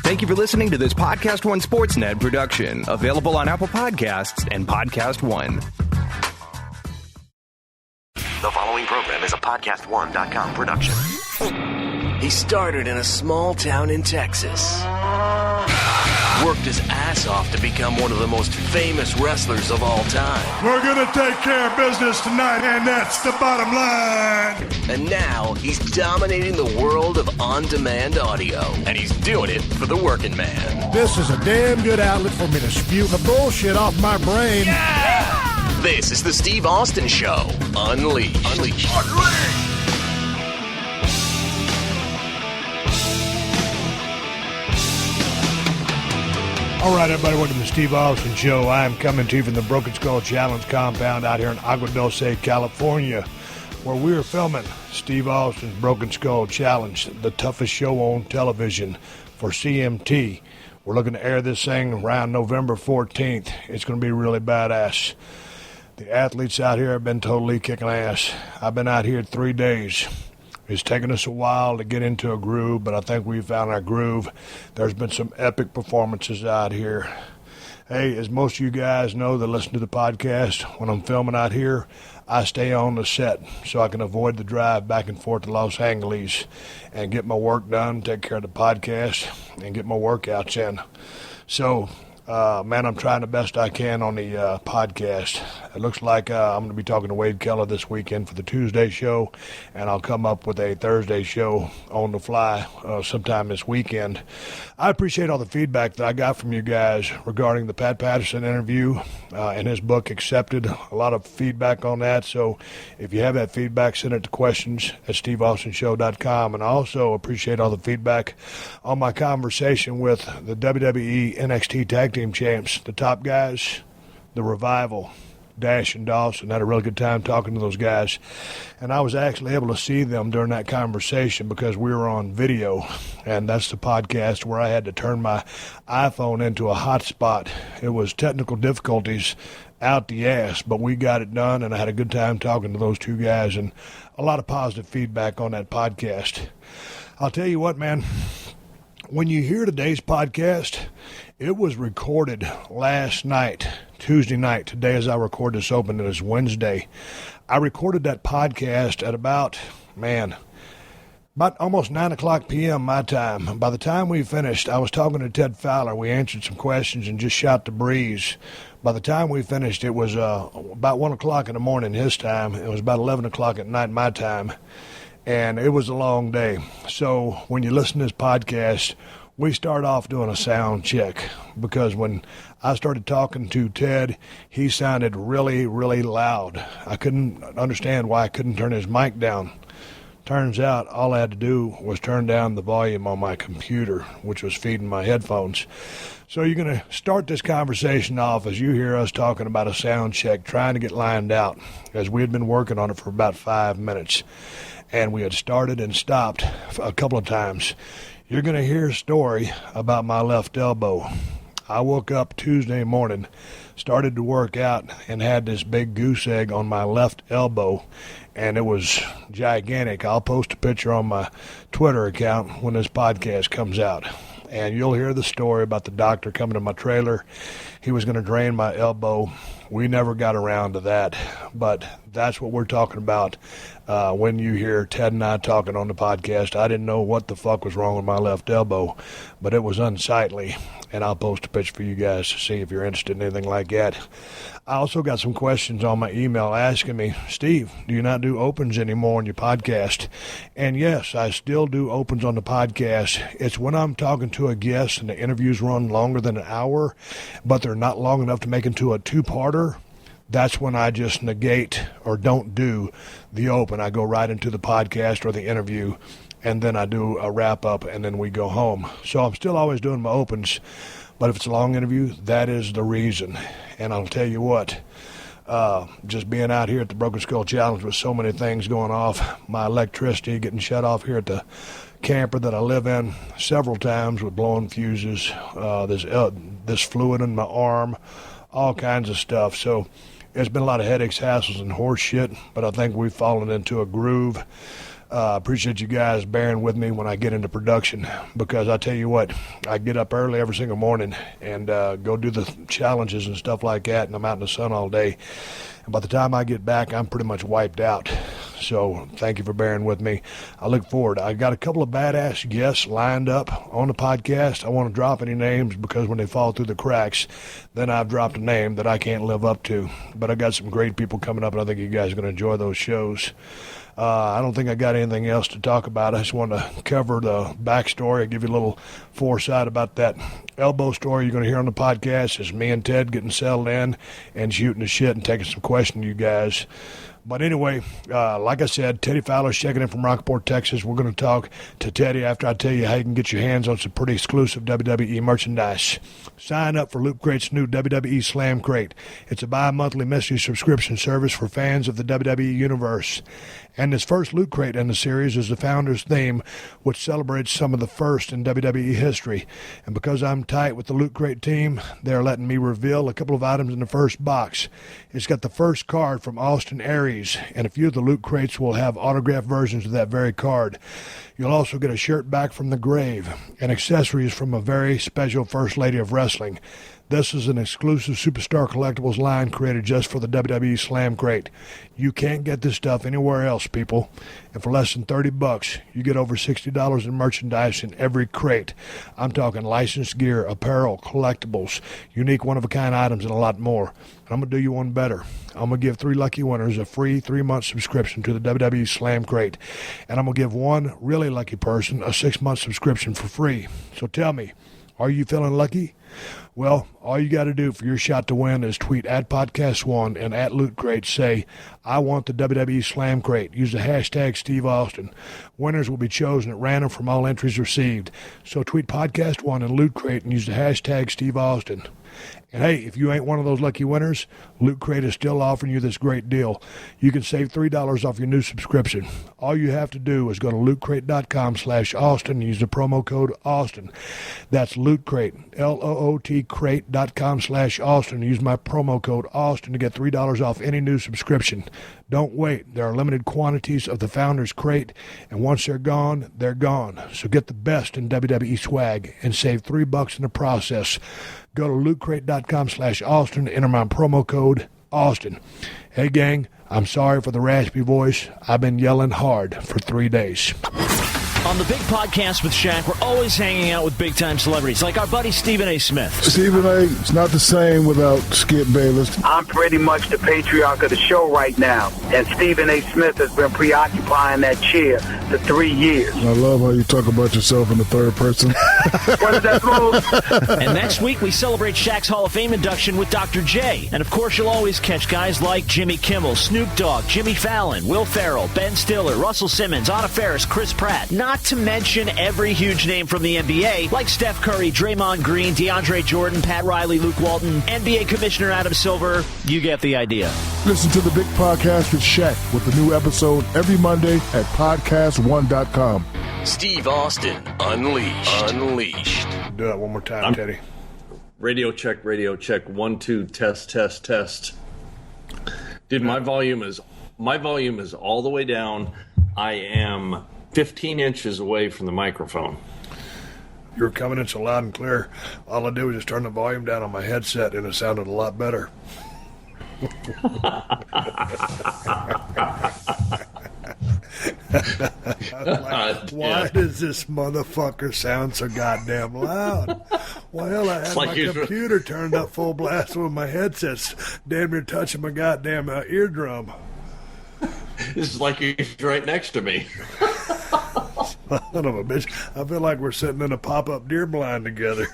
Thank you for listening to this PodcastOne Sportsnet production, available on Apple Podcasts and PodcastOne. The following program is a PodcastOne.com production. He started in a small town in Texas. Worked his ass off to become one of the most famous wrestlers of all time. We're going to take care of business tonight, and that's the bottom line. And now he's dominating the world of on-demand audio. And he's doing it for the working man. This is a damn good outlet for me to spew the bullshit off my brain. Yeah! This is the Steve Austin Show. Unleashed. All right, everybody, welcome to the Steve Austin Show. I am coming to you from the Broken Skull Challenge compound out here in Agua Dulce, California, where we are filming Steve Austin's Broken Skull Challenge, the toughest show on television for CMT. We're looking to air this thing around November 14th. It's going to be really badass. The athletes out here have been totally kicking ass. I've been out here 3 days. It's taken us a while to get into a groove, but I think we found our groove. There's been some epic performances out here. Hey, as most of you guys know that listen to the podcast, when I'm filming out here, I stay on the set so I can avoid the drive back and forth to Los Angeles and get my work done, take care of the podcast, and get my workouts in. So, man, I'm trying the best I can on the podcast. It looks like I'm going to be talking to Wade Keller this weekend for the Tuesday show, and I'll come up with a Thursday show on the fly sometime this weekend. I appreciate all the feedback that I got from you guys regarding the Pat Patterson interview and his book, Accepted. A lot of feedback on that, so if you have that feedback, send it to questions@steveaustinshow.com. And I also appreciate all the feedback on my conversation with the WWE NXT Tag Team champs, the top guys, the Revival, Dash and Dawson. Had a really good time talking to those guys, and I was actually able to see them during that conversation because we were on video, and that's the podcast where I had to turn my iPhone into a hotspot. It was technical difficulties out the ass, but we got it done, and I had a good time talking to those two guys, and a lot of positive feedback on that podcast. I'll tell you what, man, when you hear today's podcast, it was recorded last night, Tuesday night. Today, as I record this open, it is Wednesday. I recorded that podcast at about almost 9 o'clock p.m. my time. By the time we finished, I was talking to Ted Fowler. We answered some questions and just shot the breeze. By the time we finished, it was about 1 o'clock in the morning his time. It was about 11 o'clock at night my time. And it was a long day. So when you listen to this podcast, we start off doing a sound check because when I started talking to Ted, he sounded really, really loud. I couldn't understand why I couldn't turn his mic down. Turns out all I had to do was turn down the volume on my computer, which was feeding my headphones. So you're going to start this conversation off as you hear us talking about a sound check, trying to get lined out, as we had been working on it for about 5 minutes. And we had started and stopped a couple of times. You're going to hear a story about my left elbow. I woke up Tuesday morning, started to work out, and had this big goose egg on my left elbow, and it was gigantic. I'll post a picture on my Twitter account when this podcast comes out. And you'll hear the story about the doctor coming to my trailer. He was going to drain my elbow. We never got around to that, but that's what we're talking about when you hear Ted and I talking on the podcast. I didn't know what the fuck was wrong with my left elbow, but it was unsightly, and I'll post a picture for you guys to see if you're interested in anything like that. I also got some questions on my email asking me, Steve, do you not do opens anymore on your podcast? And yes, I still do opens on the podcast. It's when I'm talking to a guest and the interviews run longer than an hour, but they're not long enough to make into a two-parter. That's when I just negate or don't do the open. I go right into the podcast or the interview, and then I do a wrap-up, and then we go home. So I'm still always doing my opens, but if it's a long interview, that is the reason. And I'll tell you what, just being out here at the Broken Skull Challenge with so many things going off, my electricity getting shut off here at the camper that I live in several times with blowing fuses, this fluid in my arm, all kinds of stuff. So it's been a lot of headaches, hassles, and horse shit, but I think we've fallen into a groove. Appreciate you guys bearing with me when I get into production, because I tell you what, I get up early every single morning and go do the challenges and stuff like that, and I'm out in the sun all day. And by the time I get back, I'm pretty much wiped out. So thank you for bearing with me. I look forward. I got a couple of badass guests lined up on the podcast. I won't drop any names because when they fall through the cracks, then I've dropped a name that I can't live up to. But I got some great people coming up, and I think you guys are going to enjoy those shows. I don't think I got anything else to talk about. I just want to cover the backstory, give you a little foresight about that elbow story you're going to hear on the podcast. It's me and Ted getting settled in and shooting the shit and taking some questions to you guys. But anyway, like I said, Teddy Fowler's checking in from Rockport, Texas. We're going to talk to Teddy after I tell you how you can get your hands on some pretty exclusive WWE merchandise. Sign up for Loot Crate's new WWE Slam Crate. It's a bi-monthly mystery subscription service for fans of the WWE Universe. And this first Loot Crate in the series is the Founder's theme, which celebrates some of the first in WWE history. And because I'm tight with the Loot Crate team, they're letting me reveal a couple of items in the first box. It's got the first card from Austin Aries, and a few of the Loot Crates will have autographed versions of that very card. You'll also get a shirt back from the grave and accessories from a very special First Lady of Wrestling. This is an exclusive Superstar Collectibles line created just for the WWE Slam Crate. You can't get this stuff anywhere else, people. And for less than $30, you get over $60 in merchandise in every crate. I'm talking licensed gear, apparel, collectibles, unique one-of-a-kind items, and a lot more. And I'm going to do you one better. I'm going to give 3 lucky winners a free 3-month subscription to the WWE Slam Crate. And I'm going to give one really lucky person a 6-month subscription for free. So tell me, are you feeling lucky? Well, all you got to do for your shot to win is tweet at PodcastOne and at Loot Crate. Say, I want the WWE Slam Crate. Use the hashtag Steve Austin. Winners will be chosen at random from all entries received. So tweet PodcastOne and Loot Crate and use the hashtag Steve Austin. And hey, if you ain't one of those lucky winners, Loot Crate is still offering you this great deal. You can save $3 off your new subscription. All you have to do is go to lootcrate.com/Austin and use the promo code Austin. That's Loot Crate, LOOT crate.com/Austin. Use my promo code Austin to get $3 off any new subscription. Don't wait. There are limited quantities of the Founder's Crate, and once they're gone, they're gone. So get the best in WWE swag and save $3 in the process. Go to lootcrate.com/Austin, enter my promo code Austin. Hey gang, I'm sorry for the raspy voice. I've been yelling hard for 3 days. On the Big Podcast with Shaq, we're always hanging out with big-time celebrities, like our buddy Stephen A. Smith. Stephen A. It's not the same without Skip Bayless. I'm pretty much the patriarch of the show right now, and Stephen A. Smith has been preoccupying that chair for 3 years. I love how you talk about yourself in the third person. What is that move? And next week, we celebrate Shaq's Hall of Fame induction with Dr. J. And, of course, you'll always catch guys like Jimmy Kimmel, Snoop Dogg, Jimmy Fallon, Will Ferrell, Ben Stiller, Russell Simmons, Anna Faris, Chris Pratt. Not to mention every huge name from the NBA, like Steph Curry, Draymond Green, DeAndre Jordan, Pat Riley, Luke Walton, NBA Commissioner Adam Silver. You get the idea. Listen to the Big Podcast with Shaq with a new episode every Monday at PodcastOne.com. Steve Austin, Unleashed. Do it one more time, Teddy. Radio check. 1, 2, test. Dude, my volume is all the way down. I am 15 inches away from the microphone. You're coming in so loud and clear. All I did was just turn the volume down on my headset, and it sounded a lot better. Like, why does this motherfucker sound so goddamn loud? Well, I had my computer turned up full blast with my headsets damn near touching my goddamn eardrum. This is like you're right next to me. Son of a bitch. I feel like we're sitting in a pop-up deer blind together.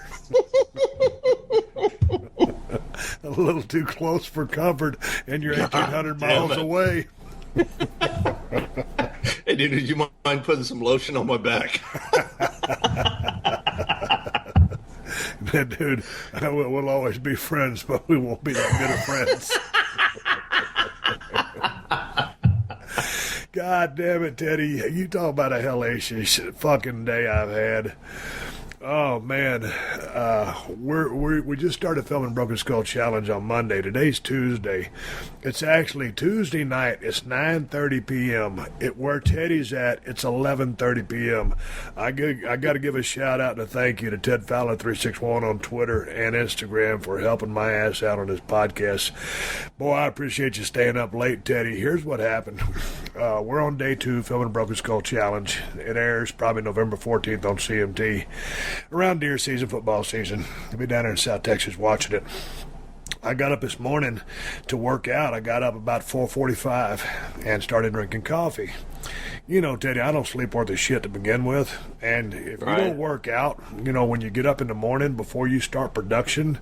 A little too close for comfort, and you're 1,800 miles away. Hey, dude, would you mind putting some lotion on my back? Dude, we'll always be friends, but we won't be that good of friends. God damn it, Teddy. You talk about a hellacious fucking day I've had. Oh, man. We just started filming Broken Skull Challenge on Monday. Today's Tuesday. It's actually Tuesday night. It's 9:30 p.m. Where Teddy's at, it's 11:30 p.m. I got to give a shout-out and a thank you to Ted Fowler 361 on Twitter and Instagram for helping my ass out on this podcast. Boy, I appreciate you staying up late, Teddy. Here's what happened. We're on day 2 filming Broken Skull Challenge. It airs probably November 14th on CMT. Around deer season, football season. I'll be down there in South Texas watching it. I got up this morning to work out. I got up about 4:45 and started drinking coffee. You know, Teddy, I don't sleep worth a shit to begin with. And if you don't work out, you know, when you get up in the morning before you start production,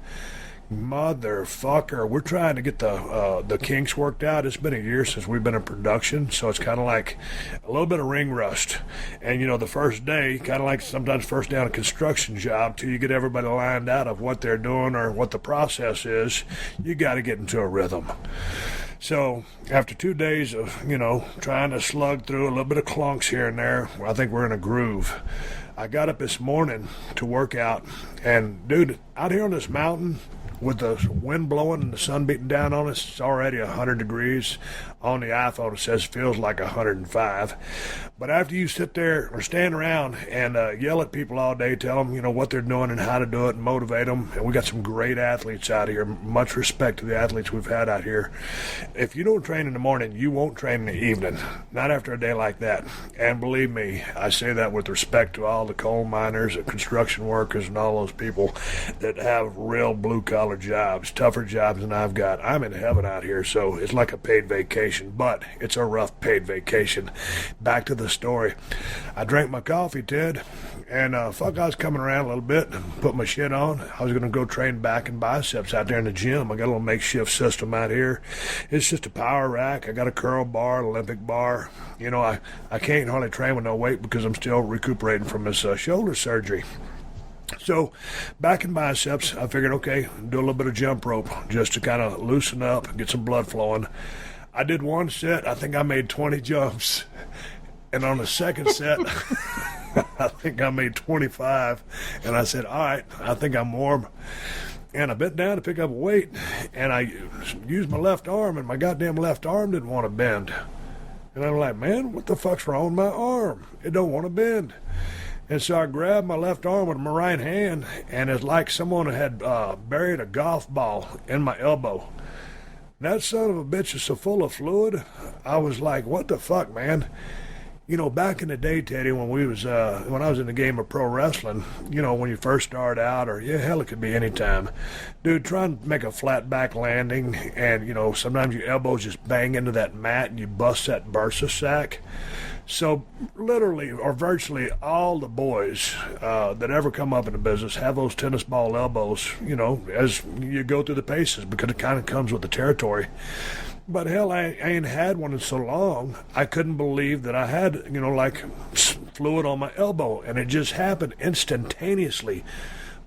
motherfucker, we're trying to get the kinks worked out. It's been a year since we've been in production, so it's kind of like a little bit of ring rust. And, you know, the first day, kind of like sometimes first day on a construction job, till you get everybody lined out of what they're doing or what the process is, you got to get into a rhythm. So after 2 days of, you know, trying to slug through a little bit of clunks here and there, I think we're in a groove. I got up this morning to work out, and, dude, out here on this mountain, with the wind blowing and the sun beating down on us, it's already 100 degrees. On the iPhone, it says it feels like 105. But after you sit there or stand around and yell at people all day, tell them, you know, what they're doing and how to do it and motivate them, and we got some great athletes out here. Much respect to the athletes we've had out here. If you don't train in the morning, you won't train in the evening. Not after a day like that. And believe me, I say that with respect to all the coal miners and construction workers and all those people that have real blue-collar jobs, tougher jobs than I've got. I'm in heaven out here, so it's like a paid vacation, but it's a rough paid vacation. Back to the story. I drank my coffee, Ted, and I was coming around a little bit and put my shit on. I was going to go train back and biceps out there in the gym. I got a little makeshift system out here. It's just a power rack. I got a curl bar, Olympic bar. You know, I can't hardly train with no weight because I'm still recuperating from this shoulder surgery. So back in biceps, I figured, okay, do a little bit of jump rope just to kind of loosen up and get some blood flowing. I did one set. I think I made 20 jumps. And on the second set, I think I made 25. And I said, all right, I think I'm warm. And I bent down to pick up a weight, and I used my left arm, and my goddamn left arm didn't want to bend. And I'm like, man, what the fuck's wrong with my arm? It don't want to bend. And so I grabbed my left arm with my right hand, and it's like someone had buried a golf ball in my elbow. That son of a bitch is so full of fluid, I was like, what the fuck, man? You know, back in the day, Teddy, when I was in the game of pro wrestling, you know, when you first start out, or hell, it could be any time, dude, trying to make a flat back landing, and, you know, sometimes your elbows just bang into that mat and you bust that bursa sack. So literally or virtually all the boys that ever come up in the business have those tennis ball elbows, you know, as you go through the paces, because it kind of comes with the territory. But hell, I ain't had one in so long, I couldn't believe that I had, you know, like fluid on my elbow, and it just happened instantaneously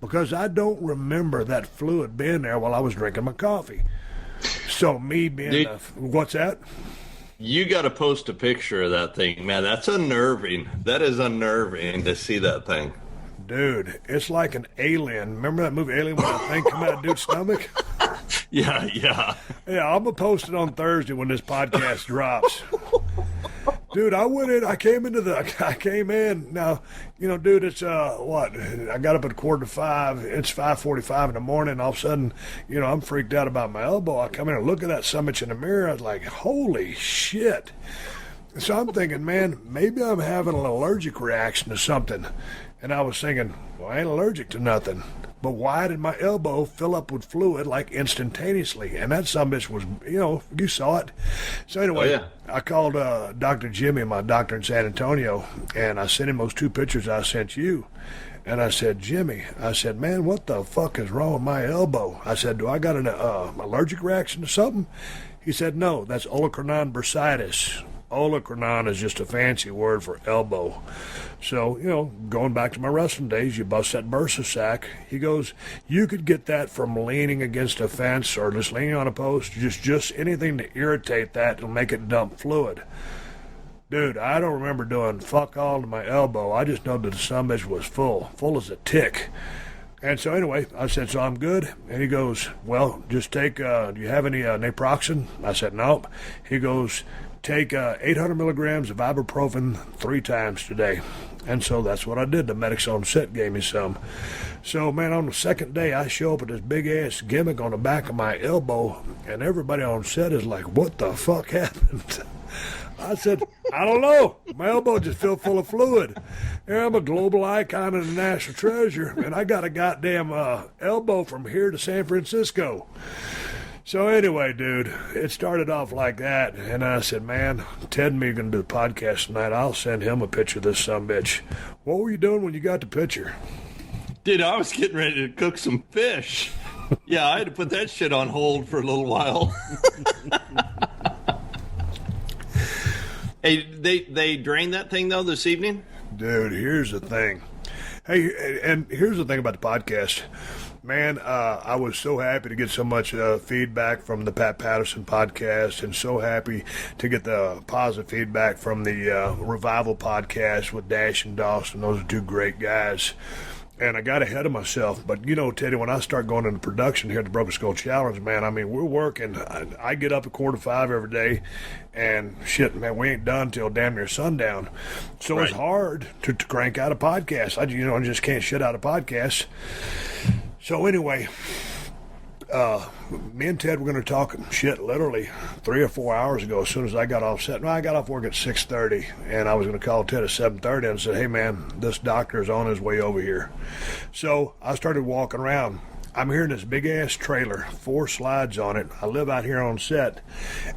because I don't remember that fluid being there while I was drinking my coffee. So me being, what's that? You got to post a picture of that thing, man. That's unnerving. That is unnerving to see that thing. Dude, it's like an alien. Remember that movie Alien when that thing come out of dude's stomach? Yeah. Yeah, I'm going to post it on Thursday when this podcast drops. Dude, I came in. Now, you know, dude, it's, I got up at 4:45. It's 5:45 in the morning. All of a sudden, you know, I'm freaked out about my elbow. I come in and look at that so much in the mirror. I was like, holy shit. So I'm thinking, man, maybe I'm having an allergic reaction to something. And I was thinking, well, I ain't allergic to nothing. But why did my elbow fill up with fluid like instantaneously? And that sumbitch was, you know, you saw it. So anyway, I called Dr. Jimmy, my doctor in San Antonio, and I sent him those 2 pictures I sent you. And I said, Jimmy, I said, man, what the fuck is wrong with my elbow? I said, do I got an allergic reaction to something? He said, no, that's Olecranon bursitis. Olecranon is just a fancy word for elbow. So, you know, going back to my wrestling days, you bust that bursa sack. He goes, you could get that from leaning against a fence or just leaning on a post, just anything to irritate that and make it dump fluid. Dude, I don't remember doing fuck all to my elbow. I just know that the sumbitch was full as a tick. And so anyway, I said, so I'm good. And he goes, well, just take, do you have any naproxen? I said, nope. He goes, take 800 milligrams of ibuprofen 3 times today. And so that's what I did. The medics on set gave me some. So, man, on the second day, I show up with this big-ass gimmick on the back of my elbow, and everybody on set is like, what the fuck happened? I said, I don't know. My elbow just filled full of fluid. Yeah, I'm a global icon and a national treasure, and I got a goddamn elbow from here to San Francisco. So anyway, dude, it started off like that, and I said, man, Ted and me are going to do the podcast tonight. I'll send him a picture of this sumbitch. What were you doing when you got the picture? Dude, I was getting ready to cook some fish. Yeah, I had to put that shit on hold for a little while. Hey, they drained that thing, though, this evening? Dude, here's the thing. Hey, and here's the thing about the podcast. Man, I was so happy to get so much feedback from the Pat Patterson podcast, and so happy to get the positive feedback from the Revival podcast with Dash and Dawson. Those are 2 great guys. And I got ahead of myself. But, you know, Teddy, when I start going into production here at the Broken Skull Challenge, man, I mean, we're working. I get up at 4:45 every day, and shit, man, we ain't done till damn near sundown. So It's hard to crank out a podcast. I just can't shit out a podcast. So anyway, me and Ted were going to talk shit literally 3 or 4 hours ago as soon as I got off set. No, I got off work at 6:30, and I was going to call Ted at 7:30 and said, hey, man, this doctor is on his way over here. So I started walking around. I'm here in this big-ass trailer, 4 slides on it. I live out here on set.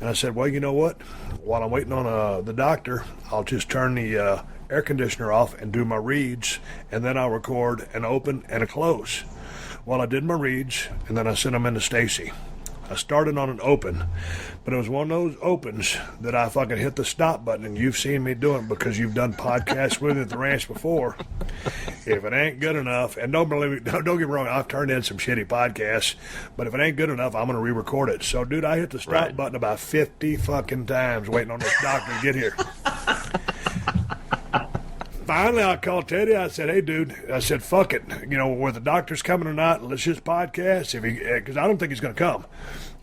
And I said, well, you know what? While I'm waiting on the doctor, I'll just turn the air conditioner off and do my reads, and then I'll record an open and a close. Well, I did my reads, and then I sent them in to Stacy. I started on an open, but it was one of those opens that I fucking hit the stop button, and you've seen me doing it because you've done podcasts with me at the ranch before. If it ain't good enough, and don't get me wrong, I've turned in some shitty podcasts, but if it ain't good enough, I'm going to re-record it. So, dude, I hit the stop button about 50 fucking times waiting on this doctor to get here. Finally, I called Teddy. I said, hey, dude, I said, fuck it. You know, whether the doctor's coming or not, let's just podcast because I don't think he's going to come.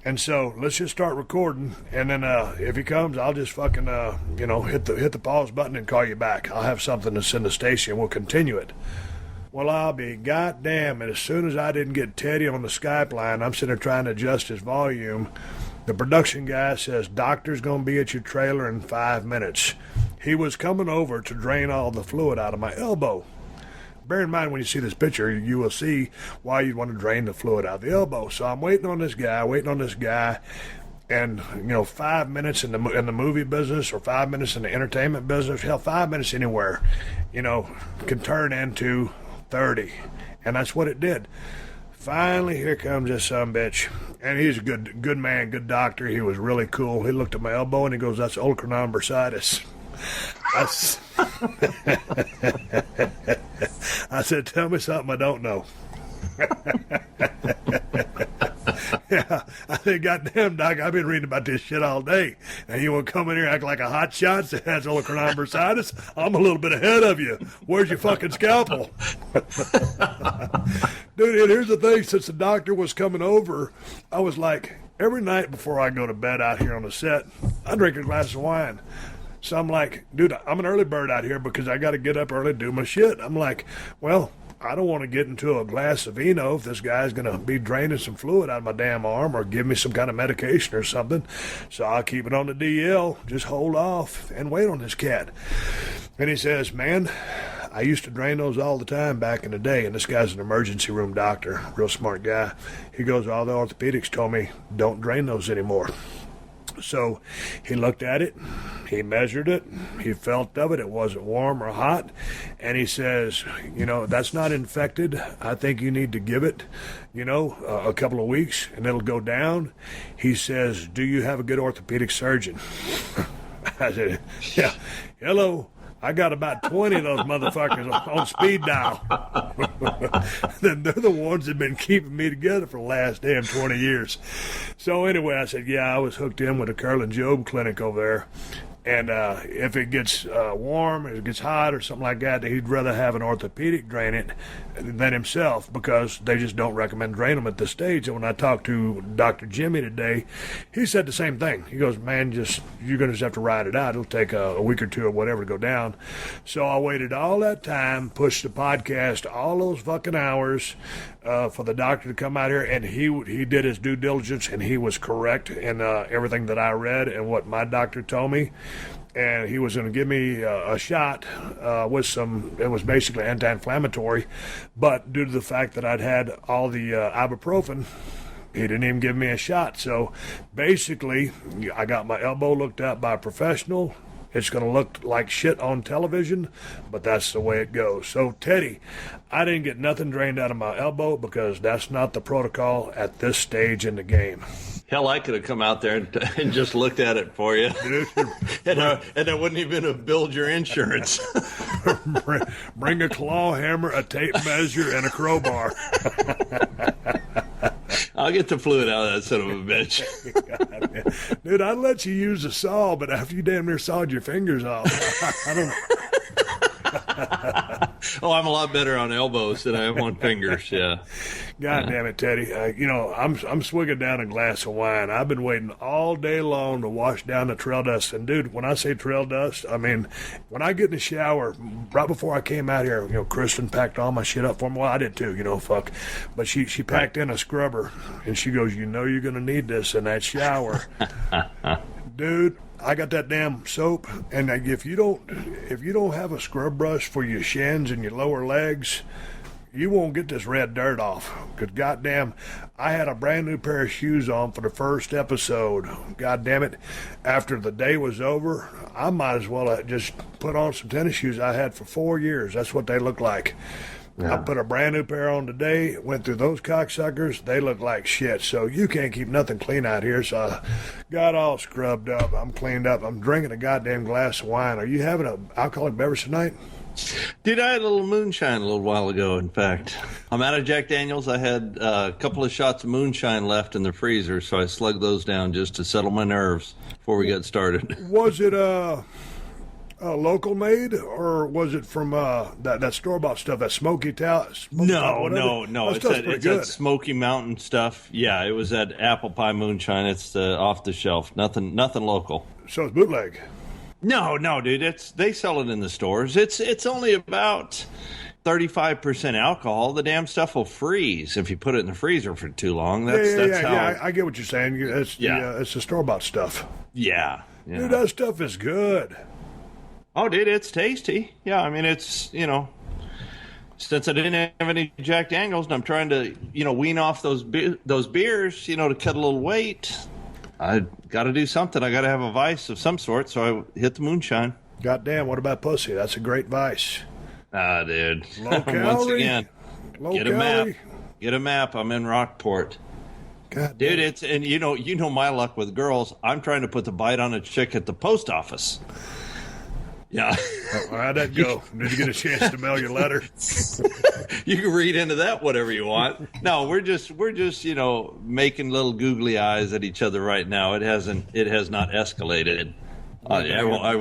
And so let's just start recording. And then if he comes, I'll just fucking, hit the pause button and call you back. I'll have something to send to Stacy and we'll continue it. Well, I'll be goddamn. And as soon as I didn't get Teddy on the Skype line, I'm sitting there trying to adjust his volume. The production guy says, doctor's going to be at your trailer in 5 minutes. He was coming over to drain all the fluid out of my elbow. Bear in mind, when you see this picture, you will see why you'd want to drain the fluid out of the elbow. So I'm waiting on this guy, and, 5 minutes in the movie business or 5 minutes in the entertainment business, hell, 5 minutes anywhere, can turn into 30. And that's what it did. Finally, here comes this sumbitch. And he's a good man, good doctor. He was really cool. He looked at my elbow and he goes, that's Olecranon Bursitis. I said, tell me something I don't know. Yeah, I said, goddamn, Doc, I've been reading about this shit all day. And you want to come in here and act like a hot shot that has Olecranon Bursitis? I'm a little bit ahead of you. Where's your fucking scalpel? Dude, and here's the thing. Since the doctor was coming over, I was like, every night before I go to bed out here on the set, I drink a glass of wine. So I'm like, dude, I'm an early bird out here because I got to get up early to do my shit. I'm like, well, I don't want to get into a glass of vino if this guy's going to be draining some fluid out of my damn arm or give me some kind of medication or something. So I'll keep it on the DL, just hold off and wait on this cat. And he says, man, I used to drain those all the time back in the day. And this guy's an emergency room doctor, real smart guy. He goes, all the orthopedics told me, don't drain those anymore. So he looked at it, he measured it, he felt of it, it wasn't warm or hot, and he says, that's not infected. I think you need to give it, a couple of weeks, and it'll go down. He says, do you have a good orthopedic surgeon? I said, yeah, hello. I got about 20 of those motherfuckers on speed dial. They're the ones that have been keeping me together for the last damn 20 years. So anyway, I said, yeah, I was hooked in with a Curl and Job clinic over there. And if it gets warm, if it gets hot or something like that, he'd rather have an orthopedic drain it than himself, because they just don't recommend drain them at this stage. And when I talked to Dr. Jimmy today, he said the same thing. He goes, man, you're going to just have to ride it out. It'll take a week or two or whatever to go down. So I waited all that time, pushed the podcast all those fucking hours for the doctor to come out here, and he did his due diligence, and he was correct in everything that I read and what my doctor told me. And he was going to give me a shot with it was basically anti-inflammatory, but due to the fact that I'd had all the ibuprofen, he didn't even give me a shot. So basically, I got my elbow looked at by a professional. It's going to look like shit on television, but that's the way it goes. So, Teddy, I didn't get nothing drained out of my elbow because that's not the protocol at this stage in the game. Hell, I could have come out there and just looked at it for you. and I wouldn't even have billed your insurance. Bring a claw hammer, a tape measure, and a crowbar. I'll get the fluid out of that son of a bitch. God, dude, I'd let you use a saw, but after you damn near sawed your fingers off, I don't know. Oh, I'm a lot better on elbows than I am on fingers, yeah. God damn it, Teddy. I'm swigging down a glass of wine. I've been waiting all day long to wash down the trail dust. And, dude, when I say trail dust, I mean, when I get in the shower, right before I came out here, Kristen packed all my shit up for me. Well, I did too, fuck. But she packed in a scrubber, and she goes, you're going to need this in that shower. Dude, I got that damn soap, and if you don't have a scrub brush for your shins and your lower legs, you won't get this red dirt off. Because goddamn, I had a brand new pair of shoes on for the first episode. God damn it. After the day was over, I might as well have just put on some tennis shoes I had for 4 years. That's what they look like. Yeah. I put a brand new pair on today, went through those cocksuckers. They look like shit. So you can't keep nothing clean out here. So I got all scrubbed up. I'm cleaned up. I'm drinking a goddamn glass of wine. Are you having an alcoholic beverage tonight? Dude, I had a little moonshine a little while ago, in fact. I'm out of Jack Daniels. I had a couple of shots of moonshine left in the freezer, so I slugged those down just to settle my nerves before we got started. Was it local made, or was it from that store-bought stuff, that Smoky Town? No. It's that Smoky Mountain stuff. Yeah, it was that apple pie moonshine. It's off the shelf. Nothing local. So it's bootleg. No, dude. They sell it in the stores. It's only about 35% alcohol. The damn stuff will freeze if you put it in the freezer for too long. Yeah. I get what you're saying. It's the store-bought stuff. Yeah. Dude, that stuff is good. Oh, dude, it's tasty. Yeah, I mean, it's, since I didn't have any Jack Daniels and I'm trying to, wean off those beers, to cut a little weight, I got to do something. I got to have a vice of some sort, so I hit the moonshine. Goddamn, what about pussy? That's a great vice. Ah, dude. Low calorie. Once again, get a map. Get a map. I'm in Rockport. God dude, damn. and you know my luck with girls. I'm trying to put the bite on a chick at the post office. Yeah. How'd that go? Did you get a chance to mail your letter? You can read into that whatever you want. No, we're just making little googly eyes at each other right now. It has not escalated. I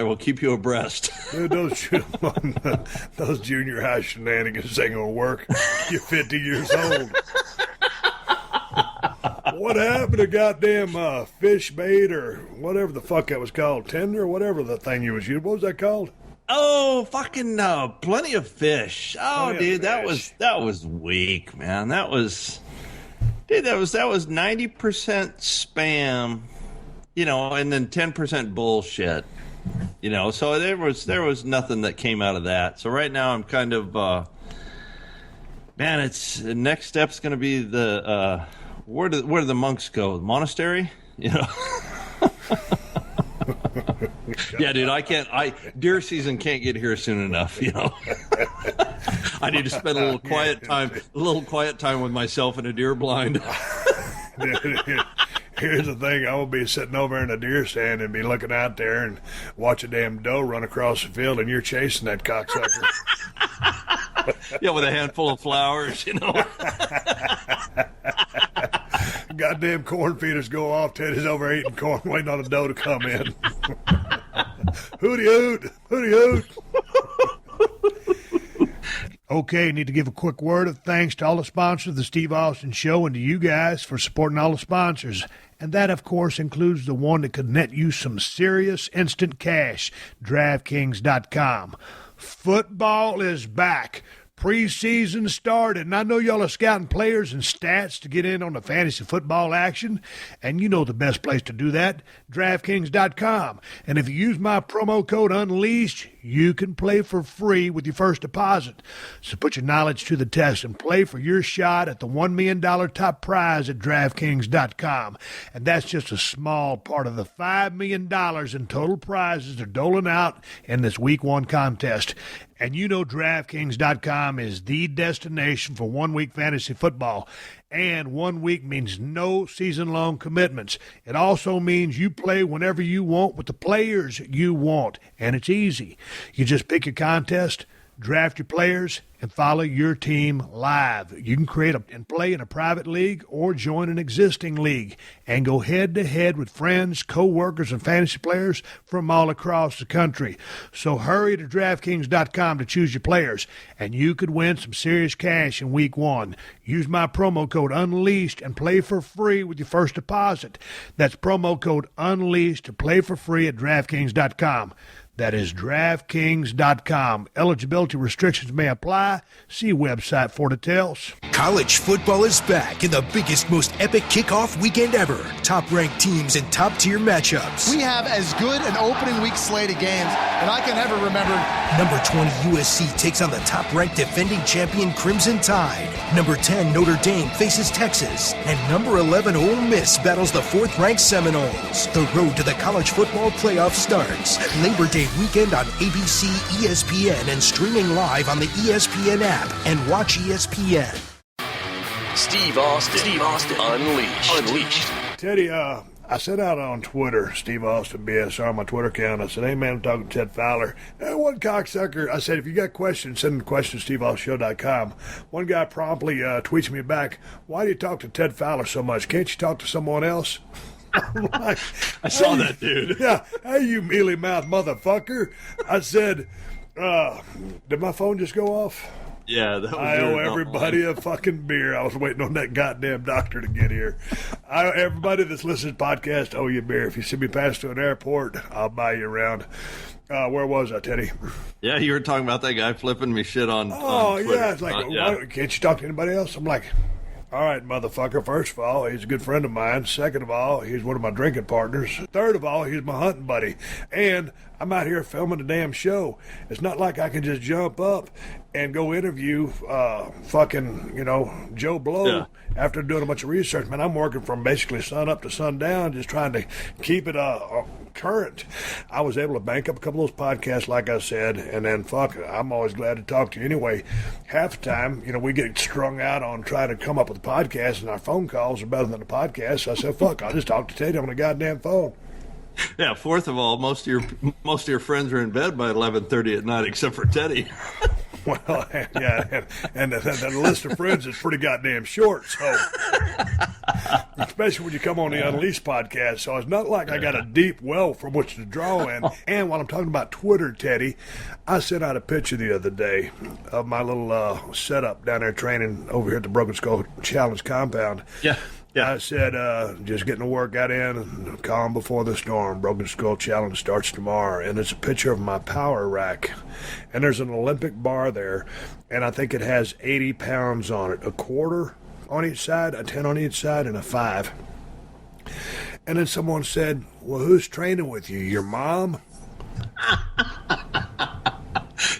will keep you abreast. Dude, those junior high shenanigans ain't gonna work. You're 50 years old. What happened to goddamn fish bait or whatever the fuck that was called? Tender or whatever the thing you was using. What was that called? Oh, fucking plenty of fish. Oh, dude, that was weak, man. That was 90% spam, and then 10% bullshit. So there was nothing that came out of that. So right now I'm kind of man, the next step's going to be the where do the monks go? The monastery? Yeah, dude, deer season can't get here soon enough, I need to spend a little quiet time with myself in a deer blind. Here's the thing, I will be sitting over in a deer stand and be looking out there and watch a damn doe run across the field and you're chasing that cocksucker. Yeah, with a handful of flowers, Goddamn corn feeders go off. Teddy's over eating corn, waiting on a doe to come in. Hooty hoot. Hooty hoot. Okay, need to give a quick word of thanks to all the sponsors of the Steve Austin Show and to you guys for supporting all the sponsors. And that, of course, includes the one that could net you some serious instant cash, DraftKings.com. Football is back. Preseason started, and I know y'all are scouting players and stats to get in on the fantasy football action, and you know the best place to do that, DraftKings.com. And if you use my promo code UNLEASHED, you can play for free with your first deposit. So put your knowledge to the test and play for your shot at the $1 million top prize at DraftKings.com. And that's just a small part of the $5 million in total prizes they're doling out in this Week 1 contest. And you know DraftKings.com is the destination for 1 week fantasy football. And 1 week means no season-long commitments. It also means you play whenever you want with the players you want. And it's easy. You just pick your contest, draft your players, and follow your team live. You can create and play in a private league or join an existing league and go head-to-head with friends, co-workers, and fantasy players from all across the country. So hurry to DraftKings.com to choose your players, and you could win some serious cash in Week 1. Use my promo code UNLEASHED and play for free with your first deposit. That's promo code UNLEASHED to play for free at DraftKings.com. That is DraftKings.com. Eligibility restrictions may apply. See website for details. College football is back in the biggest, most epic kickoff weekend ever. Top-ranked teams and top-tier matchups. We have as good an opening week slate of games that I can ever remember. Number 20 USC takes on the top-ranked defending champion Crimson Tide. Number 10 Notre Dame faces Texas. And number 11 Ole Miss battles the 4th-ranked Seminoles. The road to the college football playoff starts Labor Day weekend on ABC, ESPN, and streaming live on the ESPN app and watch ESPN. Steve Austin Unleashed. Teddy, I sent out on Twitter, Steve Austin BSR, my Twitter account. I said, hey, man, I'm talking to Ted Fowler. And one cocksucker, I said, if you got questions, send them to questions@steveaustinShow.com. One guy promptly tweets me back, why do you talk to Ted Fowler so much? Can't you talk to someone else? Like, I saw that, dude. Yeah. Hey, you mealy-mouthed motherfucker. I said, did my phone just go off? Yeah, that was I owe everybody a fucking beer. I was waiting on that goddamn doctor to get here. Everybody that's listening to the podcast, owe you a beer. If you see me pass to an airport, I'll buy you around. Where was I, Teddy? Yeah, you were talking about that guy flipping me shit on Twitter. Yeah. It's like, can't you talk to anybody else? I'm like, all right, motherfucker. First of all, he's a good friend of mine. Second of all, he's one of my drinking partners. Third of all, he's my hunting buddy. And I'm out here filming a damn show. It's not like I can just jump up and go interview Joe Blow after doing a bunch of research. Man, I'm working from basically sun up to sundown, just trying to keep it current. I was able to bank up a couple of those podcasts, like I said, and then I'm always glad to talk to you anyway. Half the time, we get strung out on trying to come up with a podcast, and our phone calls are better than the podcast. So I said, I'll just talk to Teddy on the goddamn phone. Yeah, fourth of all, most of your friends are in bed by 11:30 at night, except for Teddy. Well, yeah, and the list of friends is pretty goddamn short, so especially when you come on the Unleashed podcast. So it's not like I got a deep well from which to draw in. And while I'm talking about Twitter, Teddy, I sent out a picture the other day of my little setup down there training over here at the Broken Skull Challenge compound. Yeah. Yeah. I said, just getting the workout in, calm before the storm. Broken Skull Challenge starts tomorrow. And it's a picture of my power rack. And there's an Olympic bar there. And I think it has 80 pounds on it. A quarter on each side, a 10 on each side, and a 5. And then someone said, well, who's training with you? Your mom?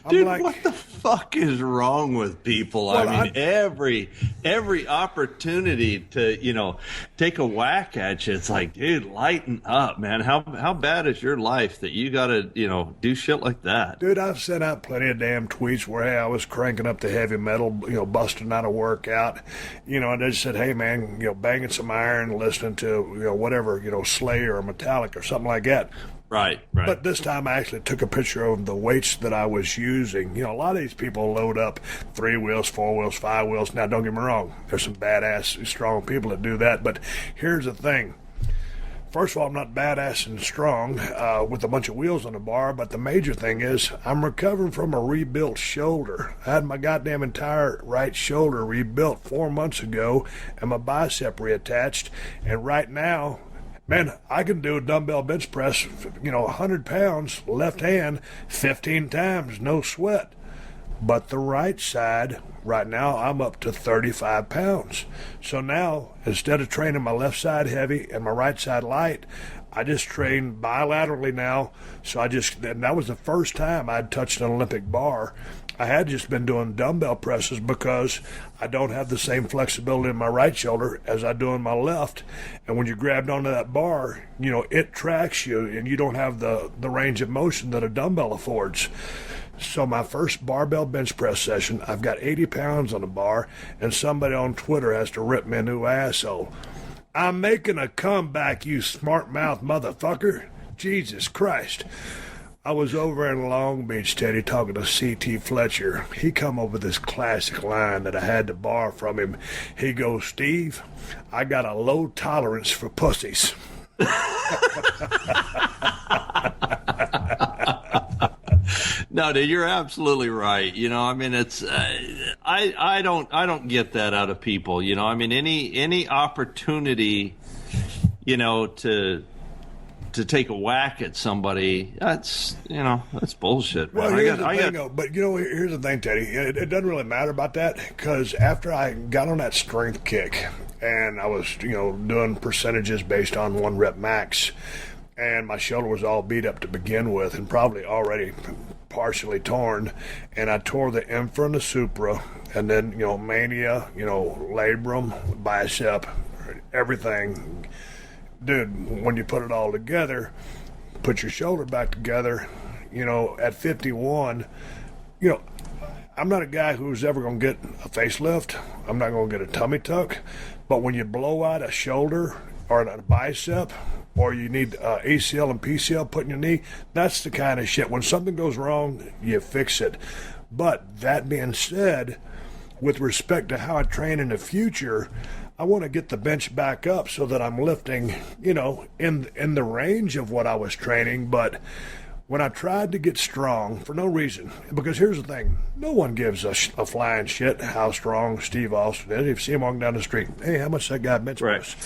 Dude, what the fuck is wrong with people? Well, I mean, every opportunity to, take a whack at you, it's like, dude, lighten up, man. How bad is your life that you got to, do shit like that? Dude, I've sent out plenty of damn tweets where, hey, I was cranking up the heavy metal, busting out a workout. And they just said, hey, man, banging some iron, listening to, whatever, Slayer or Metallica or something like that. Right. But this time I actually took a picture of the weights that I was using. A lot of these people load up 3 wheels, 4 wheels, 5 wheels. Now, don't get me wrong. There's some badass, strong people that do that. But here's the thing. First of all, I'm not badass and strong with a bunch of wheels on the bar, but the major thing is I'm recovering from a rebuilt shoulder. I had my goddamn entire right shoulder rebuilt 4 months ago and my bicep reattached, and right now, man, I can do a dumbbell bench press, 100 pounds, left hand, 15 times, no sweat. But the right side, right now, I'm up to 35 pounds. So now, instead of training my left side heavy and my right side light, I just train bilaterally now. And that was the first time I'd touched an Olympic bar. I had just been doing dumbbell presses because I don't have the same flexibility in my right shoulder as I do in my left. And when you grabbed onto that bar, it tracks you and you don't have the range of motion that a dumbbell affords. So my first barbell bench press session, I've got 80 pounds on the bar, and somebody on Twitter has to rip me a new asshole. I'm making a comeback, you smart-mouth motherfucker. Jesus Christ. I was over in Long Beach, Teddy, talking to C.T. Fletcher. He come up with this classic line that I had to borrow from him. He goes, Steve, I got a low tolerance for pussies. No, dude, you're absolutely right. It's I don't get that out of people. Any opportunity, to take a whack at somebody, that's bullshit. Well, here's the thing, Teddy. It doesn't really matter about that because after I got on that strength kick and I was, doing percentages based on 1 rep max, and my shoulder was all beat up to begin with and probably already partially torn, and I tore the infra and the supra, and then mania, labrum, bicep, everything. Dude, when you put it all together, put your shoulder back together, at 51, I'm not a guy who's ever going to get a facelift. I'm not going to get a tummy tuck, but when you blow out a shoulder or a bicep, or you need ACL and PCL put in your knee, that's the kind of shit. When something goes wrong, you fix it. But that being said, with respect to how I train in the future, I want to get the bench back up so that I'm lifting, in the range of what I was training. But when I tried to get strong, for no reason, because here's the thing, no one gives a flying shit how strong Steve Austin is. If you see him walking down the street, hey, how much that guy bench press?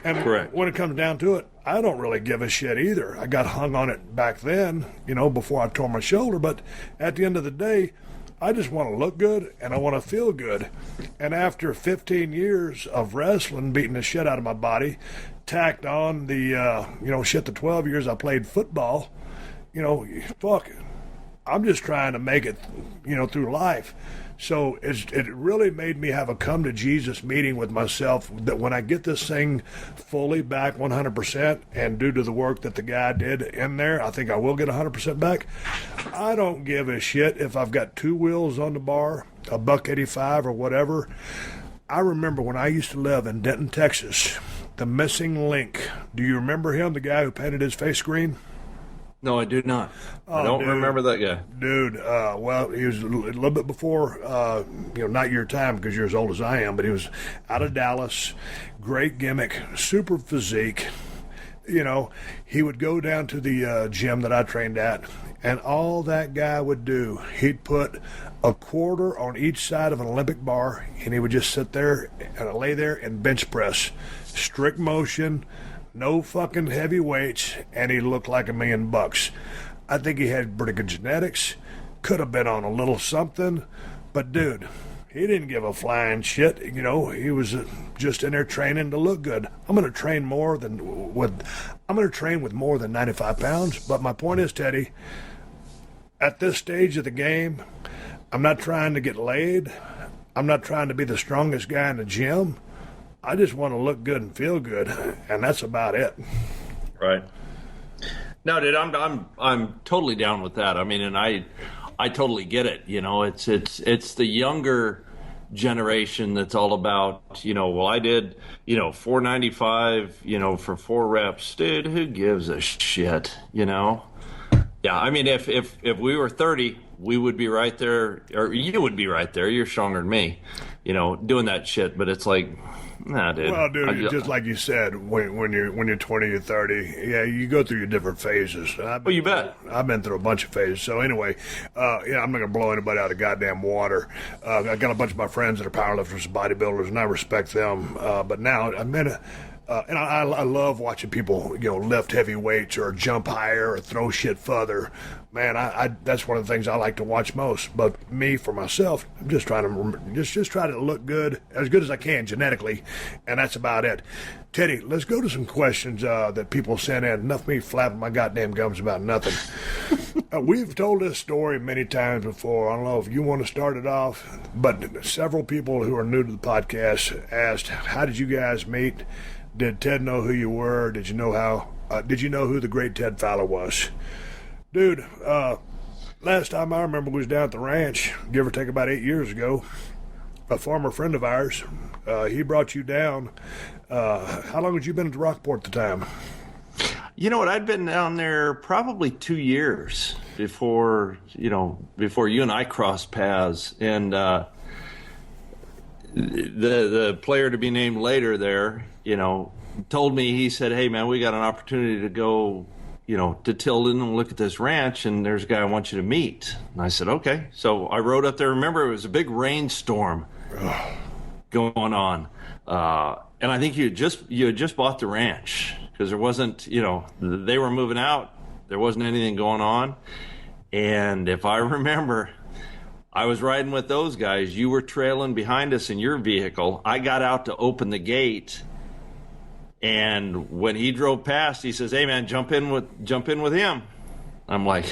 And Correct. When it comes down to it, I don't really give a shit either. I got hung on it back then, before I tore my shoulder. But at the end of the day, I just want to look good and I want to feel good. And after 15 years of wrestling, beating the shit out of my body, tacked on the, the 12 years I played football, fuck it. I'm just trying to make it, through life. So it really made me have a come to Jesus meeting with myself that when I get this thing fully back 100%, and due to the work that the guy did in there, I think I will get 100% back. I don't give a shit if I've got 2 wheels on the bar, $1.85 or whatever. I remember when I used to live in Denton, Texas, the missing link. Do you remember him, the guy who painted his face green? No, I do not. I don't remember that guy. Dude, well, he was a little bit before, not your time because you're as old as I am, but he was out of Dallas, great gimmick, super physique. He would go down to the gym that I trained at, and all that guy would do, he'd put a quarter on each side of an Olympic bar, and he would just sit there and lay there and bench press. Strict motion, no fucking heavy weights, and he looked like $1 million. I think he had pretty good genetics, could have been on a little something, but dude, he didn't give a flying shit. He was just in there training to look good. I'm going to train with more than 95 pounds, but my point is, Teddy, at this stage of the game, I'm not trying to get laid. I'm not trying to be the strongest guy in the gym. I just want to look good and feel good, and that's about it. Right. No, dude, I'm totally down with that. I mean, and I totally get it. It's the younger generation that's all about, I did, 495, for 4 reps. Dude, who gives a shit, Yeah, I mean, if we were 30, we would be right there, or you would be right there. You're stronger than me, doing that shit. But it's like, nah, dude. Well, dude, just like you said, when you're 20 or 30, yeah, you go through your different phases. You bet. I've been through a bunch of phases. So anyway, I'm not gonna blow anybody out of goddamn water. I got a bunch of my friends that are powerlifters, bodybuilders, and I respect them. But now I'm in and I love watching people, lift heavy weights or jump higher or throw shit further. Man, I that's one of the things I like to watch most. But me, for myself, I'm just trying to just try to look good as I can genetically, and that's about it. Teddy, let's go to some questions that people sent in. Enough me flapping my goddamn gums about nothing. We've told this story many times before. I don't know if you want to start it off, but several people who are new to the podcast asked, how did you guys meet? Did Ted know who you were? Did you know did you know who the great Ted Fowler was? Dude, last time I remember was down at the ranch, give or take about 8 years ago. A former friend of ours, he brought you down. How long had you been at Rockport at the time? You know what? I'd been down there probably 2 years before you and I crossed paths. And the player to be named later there, told me, he said, hey, man, we got an opportunity to go, to Tilden and look at this ranch, and there's a guy I want you to meet. And I said, okay. So I rode up there. Remember, it was a big rainstorm going on. And I think you had just bought the ranch because there wasn't, they were moving out. There wasn't anything going on. And if I remember, I was riding with those guys. You were trailing behind us in your vehicle. I got out to open the gate. And when he drove past, he says, hey, man, jump in with him. I'm like,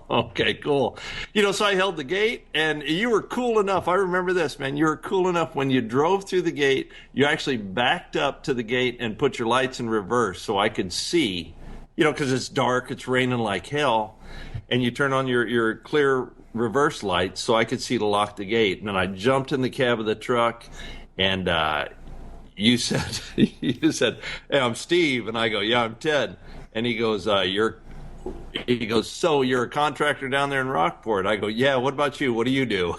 okay, cool. So I held the gate, and you were cool enough. I remember this, man. You were cool enough when you drove through the gate, you actually backed up to the gate and put your lights in reverse so I could see, because it's dark, it's raining like hell, and you turn on your clear reverse lights so I could see to lock the gate. And then I jumped in the cab of the truck, and you said, hey, I'm Steve. And I go, yeah, I'm Ted. And he goes, so you're a contractor down there in Rockport? I go, yeah, what about you? What do you do?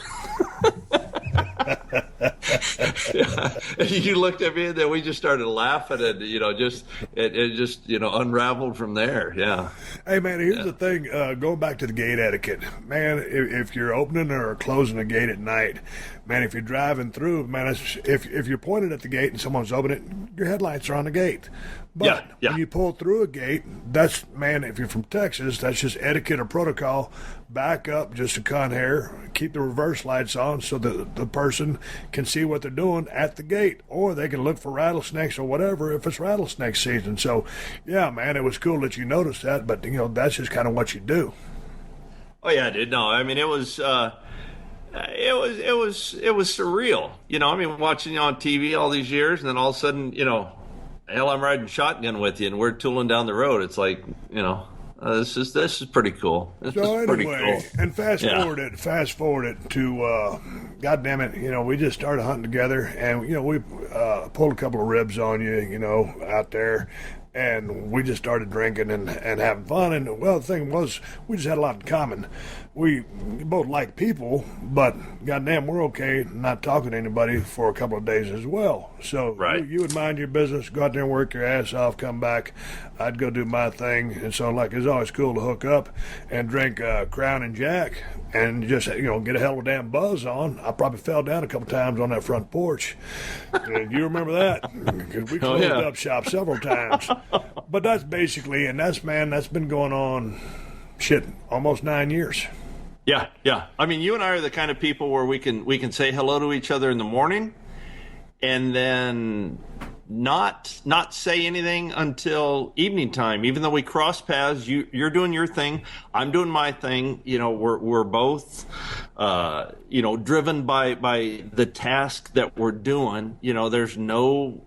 Yeah. You looked at me, and then we just started laughing, and it just unraveled from there. Yeah. Hey, man, here's the thing. Going back to the gate etiquette, man. If you're opening or closing a gate at night, man, if you're driving through, man, if you're pointed at the gate and someone's opening it, your headlights are on the gate. But when you pull through a gate, that's, man, if you're from Texas, that's just etiquette or protocol. Back up just a con hair, keep the reverse lights on so that the person can see what they're doing at the gate, or they can look for rattlesnakes or whatever if it's rattlesnake season. So, yeah, man, it was cool that you noticed that, but, that's just kind of what you do. Oh, yeah, dude. No, I mean, it was surreal. Watching you on TV all these years, and then all of a sudden, hell, I'm riding shotgun with you, and we're tooling down the road. It's like, this is pretty cool. Pretty cool. And fast forward it to, God damn it, we just started hunting together, and we pulled a couple of ribs on you, out there. And we just started drinking and having fun. And, well, the thing was, we just had a lot in common. We both like people, but goddamn, we're okay not talking to anybody for a couple of days as well. So you would mind your business, go out there and work your ass off, come back. I'd go do my thing. And so, it's always cool to hook up and drink Crown and Jack and just, get a hell of a damn buzz on. I probably fell down a couple times on that front porch. And you remember that? Because we closed up shop several times. But that's basically, and that's been going on, almost 9 years. Yeah. I mean, you and I are the kind of people where we can say hello to each other in the morning, and then not say anything until evening time. Even though we cross paths, you're doing your thing, I'm doing my thing. We're both, driven by the task that we're doing. There's no,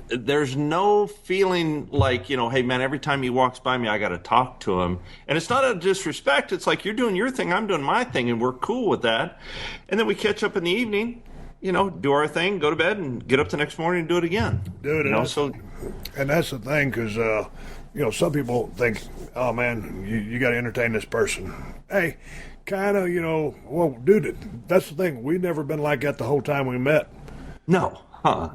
there's no feeling like, hey, man, every time he walks by me, I got to talk to him. And it's not a disrespect. It's like, you're doing your thing, I'm doing my thing, and we're cool with that. And then we catch up in the evening, do our thing, go to bed, and get up the next morning and do it again. Dude, and that's the thing, because some people think, oh, man, you got to entertain this person. Hey, kind of, well, dude, that's the thing. We've never been like that the whole time we met. No.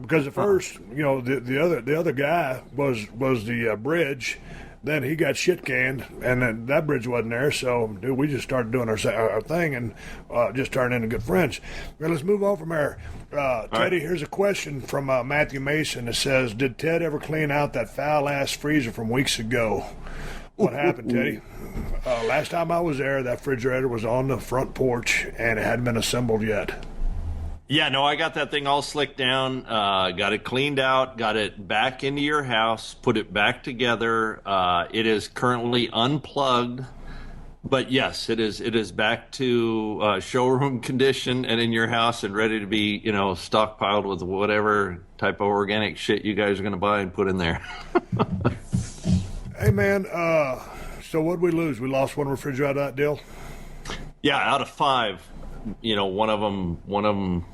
Because at first, the other guy was the bridge. Then he got shit canned, and then that bridge wasn't there. So, dude, we just started doing our thing and just turned into good friends. Well, let's move on from there. Teddy, here's a question from Matthew Mason that says, did Ted ever clean out that foul-ass freezer from weeks ago? What happened, Teddy? Last time I was there, that refrigerator was on the front porch, and it hadn't been assembled yet. Yeah, no, I got that thing all slicked down, got it cleaned out, got it back into your house, put it back together. It is currently unplugged, but yes, it is back to showroom condition and in your house and ready to be, stockpiled with whatever type of organic shit you guys are going to buy and put in there. Hey, man, so what did we lose? We lost one refrigerator out of that deal? Yeah, out of 5. One of them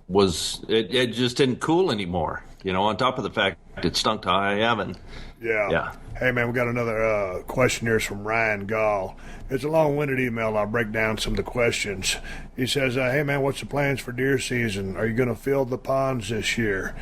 was it just didn't cool anymore. On top of the fact it stunk to high heaven. Yeah. Hey, man, we got another question here from Ryan Gall. It's a long-winded email. I'll break down some of the questions. He says, hey, man, what's the plans for deer season? Are you going to fill the ponds this year?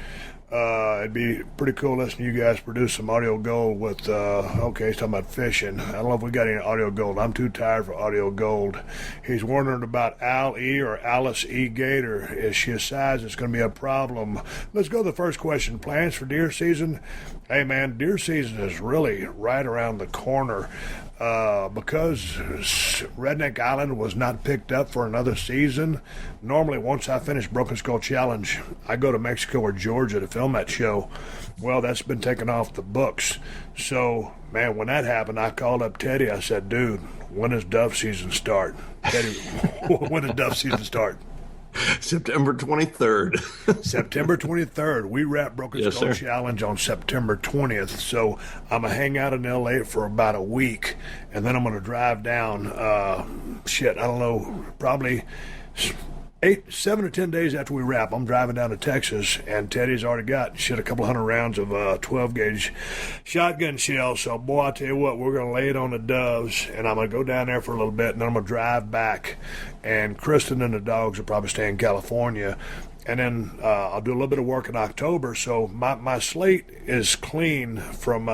It'd be pretty cool listening to you guys produce some audio gold with, he's talking about fishing. I don't know if we got any audio gold. I'm too tired for audio gold. He's wondering about Al E or Alice E. Gator. Is she a size that's going to be a problem? Let's go to the first question. Plans for deer season? Hey, man, deer season is really right around the corner. Because Redneck Island was not picked up for another season, normally once I finish Broken Skull Challenge, I go to Mexico or Georgia to film that show. Well, that's been taken off the books. So, man, when that happened, I called up Teddy. I said, dude, when does dove season start? Teddy, when does dove season start? September 23rd. September 23rd. We wrap Broken Skull Challenge on September 20th. So I'm going to hang out in L.A. for about a week, and then I'm going to drive down, I don't know, probably 7 or 10 days after we wrap. I'm driving down to Texas, and Teddy's already got a couple hundred rounds of 12-gauge shotgun shells. So, boy, I tell you what, we're going to lay it on the doves, and I'm going to go down there for a little bit, and then I'm going to drive back. And Kristen and the dogs will probably stay in California. And then I'll do a little bit of work in October. So my slate is clean from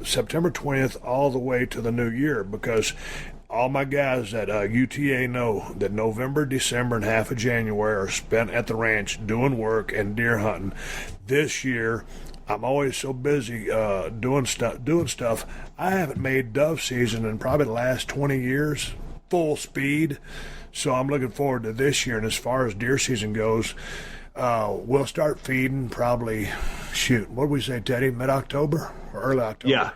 September 20th all the way to the new year, because all my guys at UTA know that November, December, and half of January are spent at the ranch doing work and deer hunting. This year, I'm always so busy doing stuff. I haven't made dove season in probably the last 20 years, full speed. So I'm looking forward to this year. And as far as deer season goes, we'll start feeding probably, what did we say, Teddy, mid-October or early October?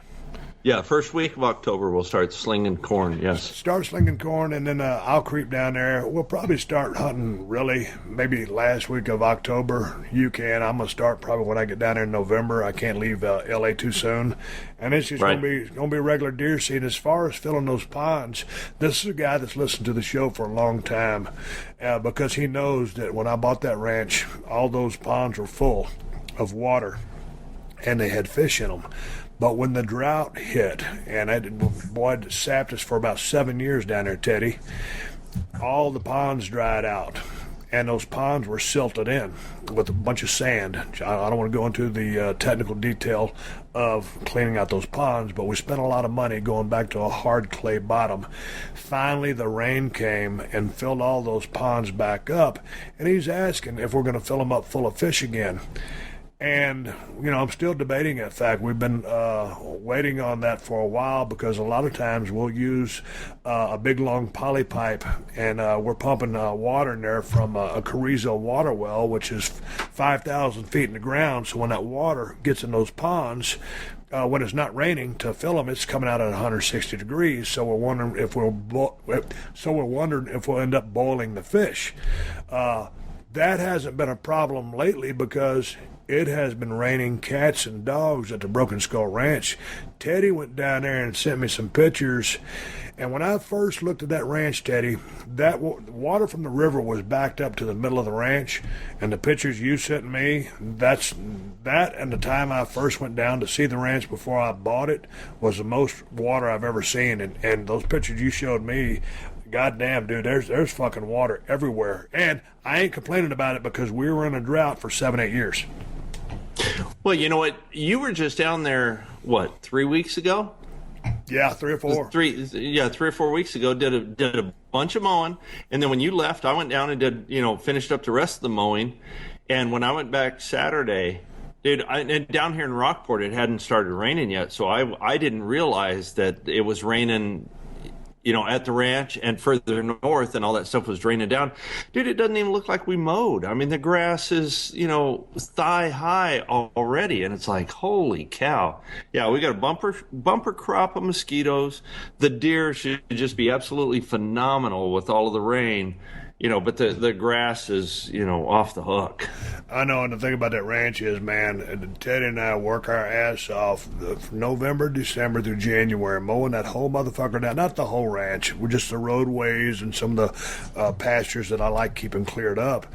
Yeah, first week of October we'll start slinging corn, yes. Start slinging corn, and then I'll creep down there. We'll probably start hunting really maybe last week of October. You can. I'm going to start probably when I get down there in November. I can't leave L.A. too soon. And it's just going to be regular deer season. As far as filling those ponds, this is a guy that's listened to the show for a long time because he knows that when I bought that ranch, all those ponds were full of water, and they had fish in them. But when the drought hit, and it sapped us for about 7 years down there, Teddy, all the ponds dried out. And those ponds were silted in with a bunch of sand. I don't want to go into the technical detail of cleaning out those ponds, but we spent a lot of money going back to a hard clay bottom. Finally, the rain came and filled all those ponds back up. And he's asking if we're going to fill them up full of fish again. And, I'm still debating that fact. We've been waiting on that for a while because a lot of times we'll use a big, long poly pipe, and we're pumping water in there from a Carrizo water well, which is 5,000 feet in the ground. So when that water gets in those ponds, when it's not raining to fill them, it's coming out at 160 degrees. So we're wondering if we'll end up boiling the fish. That hasn't been a problem lately because it has been raining cats and dogs at the Broken Skull Ranch. Teddy went down there and sent me some pictures. And when I first looked at that ranch, Teddy, that water from the river was backed up to the middle of the ranch. And the pictures you sent me, that and the time I first went down to see the ranch before I bought it was the most water I've ever seen. And those pictures you showed me, goddamn, dude, there's fucking water everywhere. And I ain't complaining about it because we were in a drought for 7-8 years. Well, you know what? You were just down there, 3 weeks ago? Yeah, 3 or 4. 3 or 4 weeks ago. Did a bunch of mowing, and then when you left, I went down and did finished up the rest of the mowing. And when I went back Saturday, dude, and down here in Rockport, it hadn't started raining yet, so I didn't realize that it was raining. At the ranch and further north, and all that stuff was draining down. Dude, it doesn't even look like we mowed. I mean, the grass is, thigh high already, and it's like, holy cow. Yeah, we got a bumper crop of mosquitoes. The deer should just be absolutely phenomenal with all of the rain. But the grass is, off the hook. I know, and the thing about that ranch is, man, Teddy and I work our ass off from November, December through January, mowing that whole motherfucker down. Not the whole ranch, we're just the roadways and some of the pastures that I like keeping cleared up.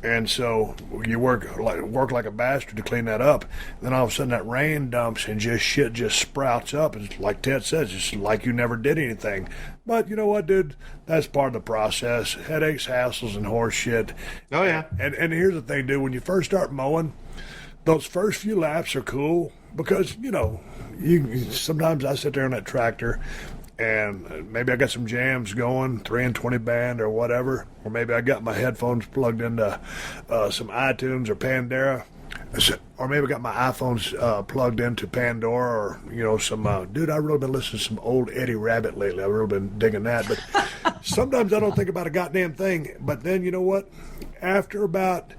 And so you work like a bastard to clean that up. Then all of a sudden that rain dumps and shit just sprouts up. It's like Ted says, it's like you never did anything. But you know what, dude? That's part of the process. Headaches, hassles, and horse shit. Oh, yeah. And here's the thing, dude. When you first start mowing, those first few laps are cool because, sometimes I sit there on that tractor and maybe I got some jams going, 3 and 20 band or whatever, or maybe I got my headphones plugged into some iTunes or Pandora, or maybe I got my iPhones plugged into Pandora, or some. Dude, I've really been listening to some old Eddie Rabbit lately. I've really been digging that, but sometimes I don't think about a goddamn thing. But then you know what? After about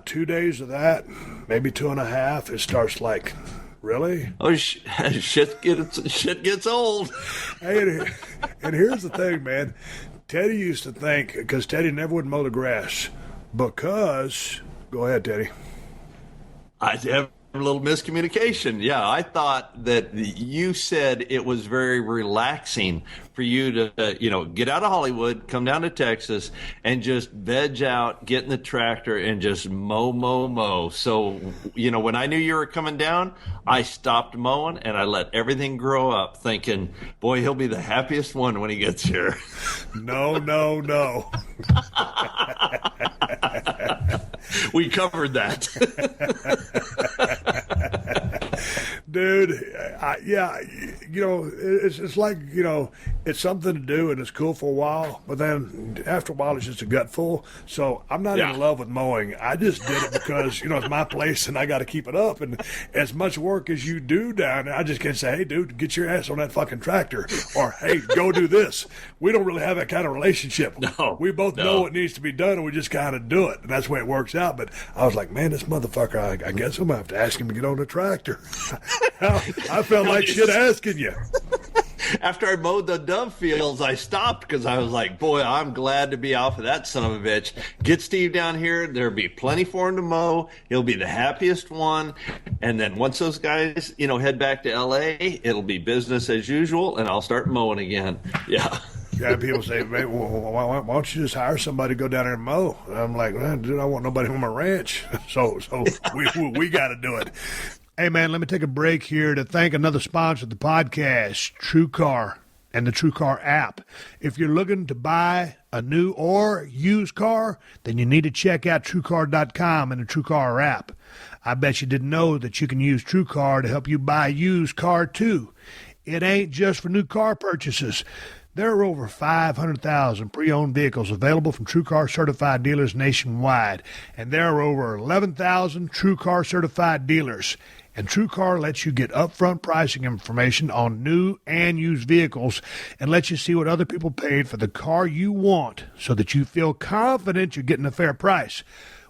2 days of that, maybe 2.5, it starts like. Really? Oh, shit gets old. Hey, and here's the thing, man. Teddy used to think, because Teddy never would mow the grass, because... Go ahead, Teddy. I have a little miscommunication. Yeah, I thought that you said it was very relaxing for you to, get out of Hollywood, come down to Texas, and just veg out, get in the tractor, and just mow. So, when I knew you were coming down, I stopped mowing, and I let everything grow up, thinking, boy, he'll be the happiest one when he gets here. No. We covered that. Dude, it's like, it's something to do and it's cool for a while, but then after a while it's just a gutful. So I'm not in love with mowing. I just did it because, it's my place and I got to keep it up. And as much work as you do down there, I just can't say, hey, dude, get your ass on that fucking tractor, or hey, go do this. We don't really have that kind of relationship. No, we both know what needs to be done and we just kind of do it. And that's the way it works out. But I was like, man, this motherfucker, I guess I'm going to have to ask him to get on the tractor. I felt like shit asking you. After I mowed the dove fields, I stopped because I was like, boy, I'm glad to be off of that son of a bitch. Get Steve down here. There'll be plenty for him to mow. He'll be the happiest one. And then once those guys, head back to L.A., it'll be business as usual, and I'll start mowing again. Yeah. Yeah, people say, man, why don't you just hire somebody to go down there and mow? And I'm like, man, dude, I want nobody on my ranch. So we got to do it. Hey, man, let me take a break here to thank another sponsor of the podcast, TrueCar and the TrueCar app. If you're looking to buy a new or used car, then you need to check out TrueCar.com and the TrueCar app. I bet you didn't know that you can use TrueCar to help you buy a used car, too. It ain't just for new car purchases. There are over 500,000 pre-owned vehicles available from TrueCar certified dealers nationwide, and there are over 11,000 TrueCar certified dealers. And TrueCar lets you get upfront pricing information on new and used vehicles and lets you see what other people paid for the car you want so that you feel confident you're getting a fair price.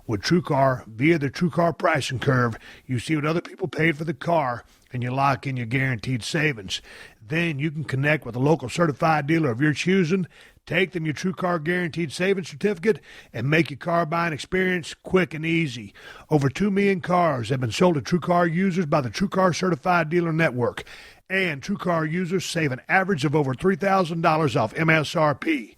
With TrueCar, via the TrueCar pricing curve, you see what other people paid for the car and you lock in your guaranteed savings. Then you can connect with a local certified dealer of your choosing, Take them your TrueCar Guaranteed Savings Certificate and make your car buying experience quick and easy. Over 2 million cars have been sold to TrueCar users by the TrueCar Certified Dealer Network. And TrueCar users save an average of over $3,000 off MSRP.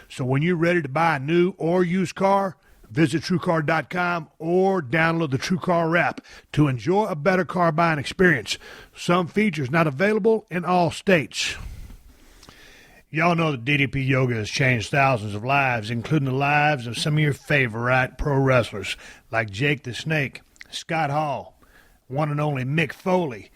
So when you're ready to buy a new or used car, visit TrueCar.com or download the TrueCar app to enjoy a better car buying experience. Some features not available in all states. Y'all know that DDP Yoga has changed thousands of lives, including the lives of some of your favorite pro wrestlers like Jake the Snake, Scott Hall, one and only Mick Foley,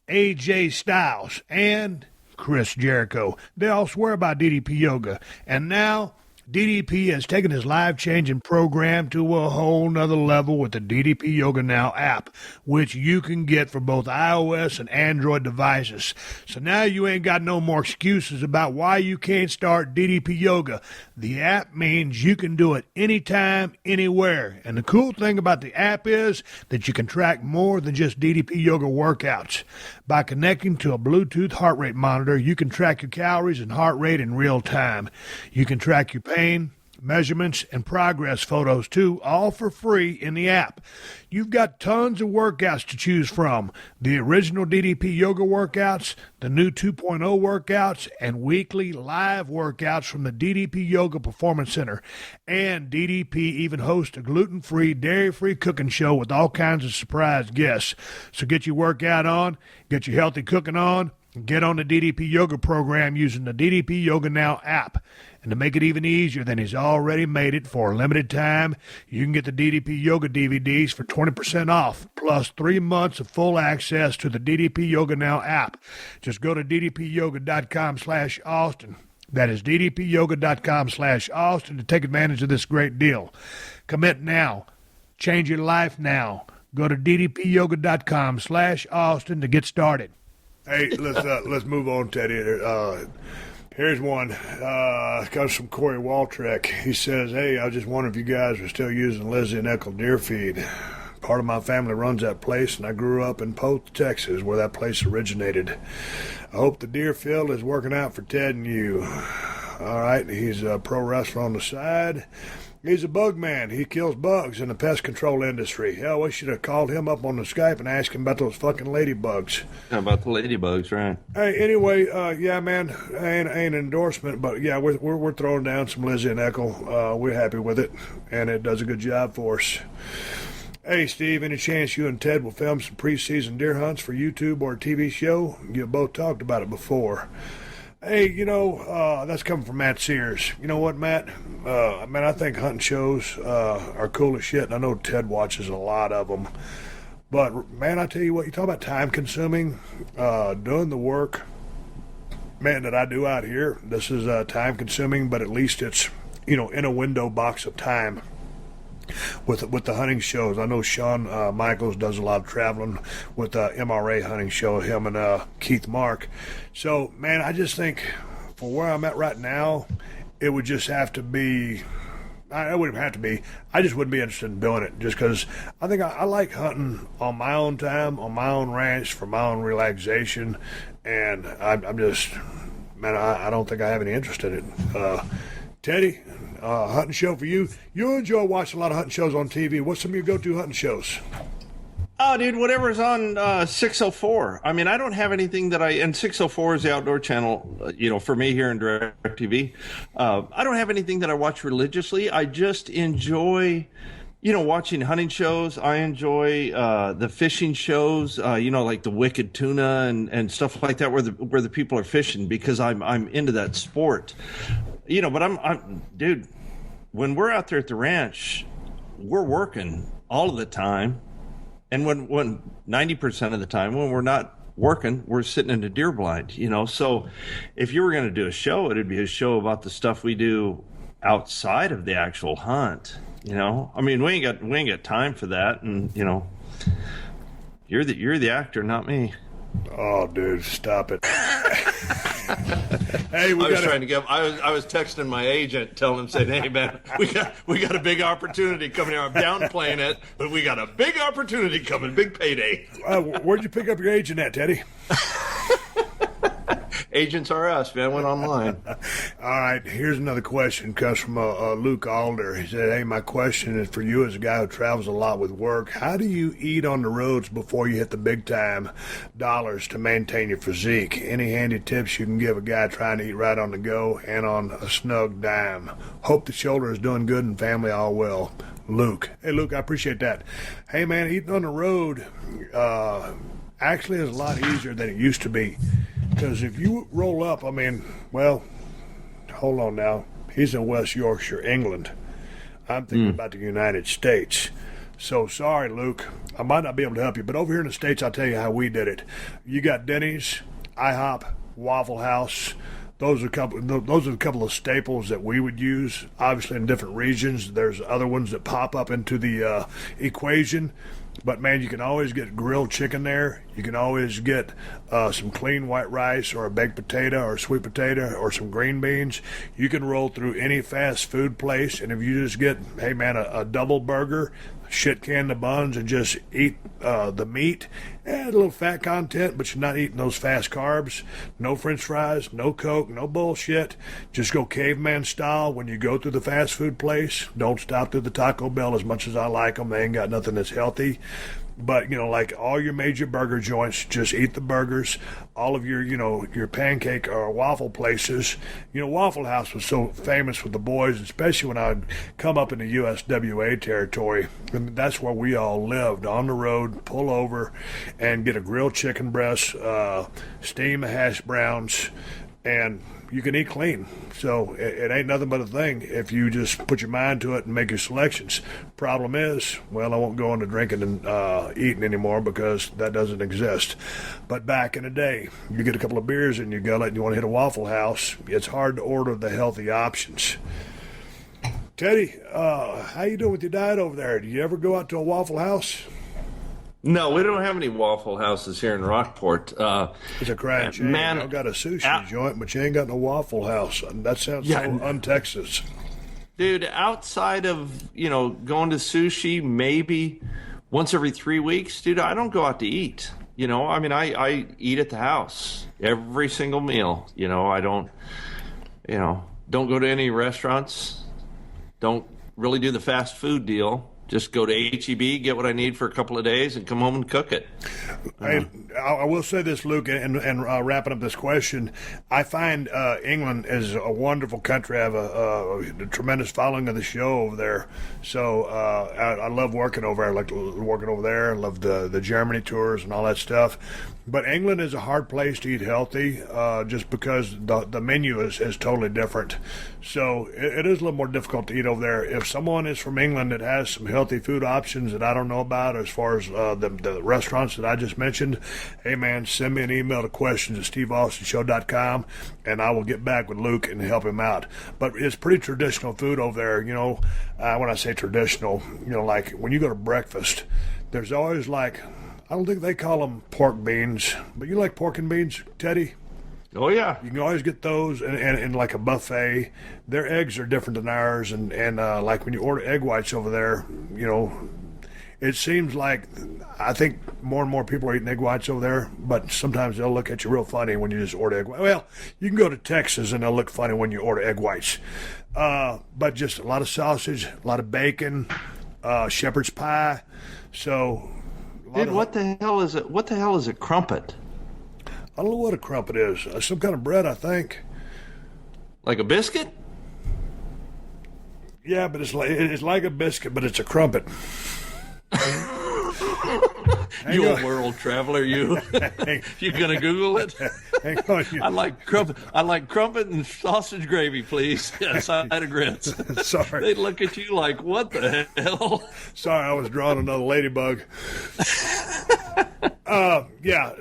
AJ Styles, and Chris Jericho. They all swear by DDP Yoga, and now DDP has taken his life-changing program to a whole nother level with the DDP Yoga Now app, which you can get for both iOS and Android devices. So now you ain't got no more excuses about why you can't start DDP Yoga. The app means you can do it anytime, anywhere. And the cool thing about the app is that you can track more than just DDP Yoga workouts. By connecting to a Bluetooth heart rate monitor, you can track your calories and heart rate in real time. You can track your pain, measurements, and progress photos too, all for free in the app. You've got tons of workouts to choose from. The original DDP Yoga workouts, the new 2.0 workouts, and weekly live workouts from the DDP Yoga Performance Center. And DDP even hosts a gluten-free, dairy-free cooking show with all kinds of surprise guests. So get your workout on, get your healthy cooking on, and get on the DDP Yoga program using the DDP Yoga Now app. And to make it even easier than he's already made it for a limited time, you can get the DDP Yoga DVDs for 20% off, plus 3 months of full access to the DDP Yoga Now app. Just go to ddpyoga.com/Austin. That is ddpyoga.com/Austin to take advantage of this great deal. Commit now. Change your life now. Go to ddpyoga.com/Austin to get started. Hey, let's move on, Teddy. Here's one. Comes from Corey Waltrek. He says, "Hey, I just wonder if you guys are still using Lizzie and Eckle deer feed. Part of my family runs that place, and I grew up in Poth, Texas, where that place originated. I hope the deer field is working out for Ted and you." All right, he's a pro wrestler on the side. He's a bug man. He kills bugs in the pest control industry. Hell, we should have called him up on the Skype and asked him about those fucking ladybugs. How about the ladybugs, right? Hey, anyway, yeah, man, ain't an endorsement, but yeah, we're throwing down some Lizzie and Eckle. We're happy with it, and it does a good job for us. Hey, Steve, any chance you and Ted will film some preseason deer hunts for YouTube or a TV show? You both talked about it before. Hey, that's coming from Matt Sears. You know what, Matt? Man, I think hunting shows are cool as shit, and I know Ted watches a lot of them. But, man, I tell you what, you talk about time-consuming, doing the work, man, that I do out here. This is time-consuming, but at least it's, in a window box of time. With the hunting shows, I know Shawn Michaels does a lot of traveling with the MRA hunting show, him and Keith Mark. So, man, I just think for where I'm at right now, it would just have to be. It wouldn't have to be. I just wouldn't be interested in doing it just because I think I like hunting on my own time, on my own ranch, for my own relaxation, and I'm just, man, I don't think I have any interest in it. Teddy, hunting show for you. You enjoy watching a lot of hunting shows on TV. What's some of your go-to hunting shows? Oh, dude, whatever's on 604. I mean, I don't have anything that and 604 is the outdoor channel, for me here in DirecTV. I don't have anything that I watch religiously. I just enjoy, watching hunting shows. I enjoy the fishing shows, like the Wicked Tuna and stuff like that where the people are fishing because I'm into that sport. But I'm dude, when we're out there at the ranch, we're working all of the time. And when 90% of the time when we're not working, we're sitting in a deer blind, So if you were going to do a show, it'd be a show about the stuff we do outside of the actual hunt, I mean, we ain't got time for that. And, you're the actor, not me. Oh, dude, stop it. Hey, I was texting my agent, telling him, saying, "Hey, man, we got a big opportunity coming here. I'm downplaying it, but we got a big opportunity coming, big payday." Where'd you pick up your agent at, Teddy? Agents R Us, man. Went online. All right, here's another question. Comes from Luke Alder. He said, hey, my question is for you as a guy who travels a lot with work. How do you eat on the roads before you hit the big-time dollars to maintain your physique? Any handy tips you can give a guy trying to eat right on the go and on a snug dime? Hope the shoulder is doing good and family all well. Luke. Hey, Luke, I appreciate that. Hey, man, eating on the road actually is a lot easier than it used to be. Because if you roll up, hold on now. He's in West Yorkshire, England. I'm thinking about the United States. So sorry, Luke. I might not be able to help you. But over here in the States, I'll tell you how we did it. You got Denny's, IHOP, Waffle House. Those are a couple of staples that we would use. Obviously, in different regions, there's other ones that pop up into the equation. But, man, you can always get grilled chicken there. You can always get some clean white rice or a baked potato or a sweet potato or some green beans. You can roll through any fast food place, and if you just get, hey, man, a double burger, shit can the buns, and just eat the meat, add a little fat content, but you're not eating those fast carbs. No French fries, no Coke, no bullshit. Just go caveman style when you go through the fast food place. Don't stop through the Taco Bell as much as I like them. They ain't got nothing that's healthy. But, like all your major burger joints, just eat the burgers. All of your, your pancake or waffle places. Waffle House was so famous with the boys, especially when I'd come up in the USWA territory. And that's where we all lived, on the road, pull over, and get a grilled chicken breast, steam hash browns, and you can eat clean. So it ain't nothing but a thing if you just put your mind to it and make your selections. Problem is, I won't go into drinking and eating anymore because that doesn't exist. But back in the day, you get a couple of beers in your gullet and you want to hit a Waffle House, it's hard to order the healthy options. Teddy, how you doing with your diet over there? Do you ever go out to a Waffle House? No, we don't have any Waffle Houses here in Rockport. It's a crying shame. Man, I've got a sushi joint, but you ain't got no Waffle House. That sounds so un-Texas. Dude, outside of, going to sushi maybe once every 3 weeks, dude, I don't go out to eat. I eat at the house every single meal. I don't go to any restaurants. Don't really do the fast food deal. Just go to H-E-B, get what I need for a couple of days, and come home and cook it. I will say this, Luke, and wrapping up this question, I find England is a wonderful country. I have a tremendous following of the show over there. So I love working over there. I like working over there. I love the Germany tours and all that stuff. But England is a hard place to eat healthy just because the menu is totally different. So it is a little more difficult to eat over there. If someone is from England that has some healthy food options that I don't know about as far as the restaurants that I just mentioned, hey, man, send me an email to questions@steveaustonshow.com, and I will get back with Luke and help him out. But it's pretty traditional food over there. When I say traditional, like when you go to breakfast, there's always I don't think they call them pork beans, but you like pork and beans, Teddy? Oh, yeah. You can always get those in like a buffet. Their eggs are different than ours, and like when you order egg whites over there, it seems like I think more and more people are eating egg whites over there, but sometimes they'll look at you real funny when you just order egg whites. Well, you can go to Texas, and they'll look funny when you order egg whites. But just a lot of sausage, a lot of bacon, shepherd's pie. So... Dude, what the hell is it? What the hell is a crumpet? I don't know what a crumpet is. Some kind of bread, I think. Like a biscuit? Yeah, but it's like a biscuit, but it's a crumpet. You a world traveler, you. You gonna Google it? Hang on, I like crumpet and sausage gravy, please. A side of grits. Sorry. They look at you like, what the hell? Sorry, I was drawing another ladybug.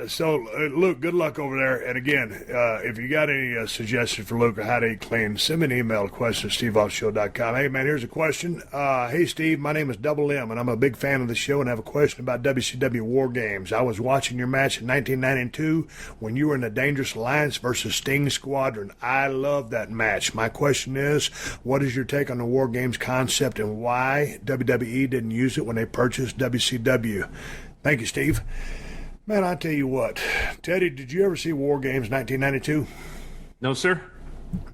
So Luke, good luck over there. And again, if you got any suggestions for Luke or how to eat clean, send me an email to questions@steveaustshow.com. Hey, man, here's a question. Hey, Steve, my name is Double M, and I'm a big fan of the show and have a question about WCW War Games. I was watching your match in 1992 when you were in the Dangerous Alliance versus Sting Squadron. I love that match. My question is, what is your take on the War Games concept and why WWE didn't use it when they purchased WCW? Thank you, Steve. Man, I tell you what, Teddy, did you ever see War Games 1992? No, sir.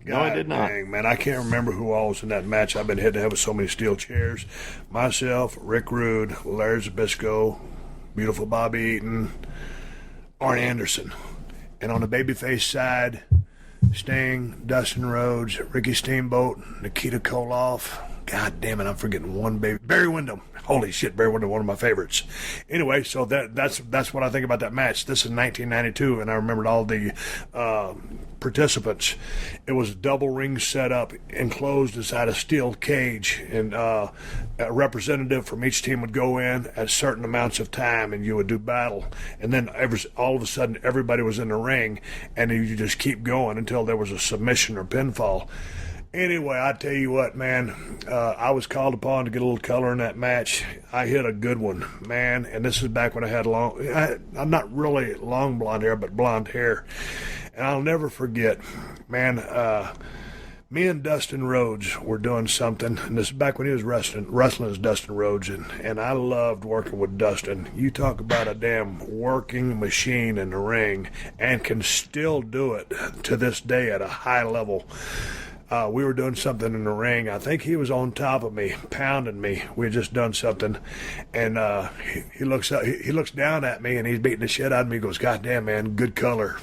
No, I did not. Dang, man, I can't remember who all was in that match. I've been head to head with so many steel chairs. Myself, Rick Rude, Larry Zbyszko, beautiful Bobby Eaton, Arn Anderson. And on the babyface side, Sting, Dustin Rhodes, Ricky Steamboat, Nikita Koloff. God damn it, I'm forgetting one baby. Barry Windham. Holy shit, Barry Windham, one of my favorites. Anyway, so that's what I think about that match. This is 1992, and I remembered all the participants. It was a double ring set up, enclosed inside a steel cage, and a representative from each team would go in at certain amounts of time, and you would do battle. And then all of a sudden, everybody was in the ring, and you just keep going until there was a submission or pinfall. Anyway, I tell you what, man, I was called upon to get a little color in that match. I hit a good one, man, and this is back when I had I'm not really long blonde hair, but blonde hair. And I'll never forget, man, me and Dustin Rhodes were doing something, and this is back when he was wrestling as Dustin Rhodes, and I loved working with Dustin. You talk about a damn working machine in the ring, and can still do it to this day at a high level. We were doing something in the ring. I think he was on top of me, pounding me. We had just done something, and he looks up, he looks down at me, and he's beating the shit out of me. He goes, "God damn, man, good color."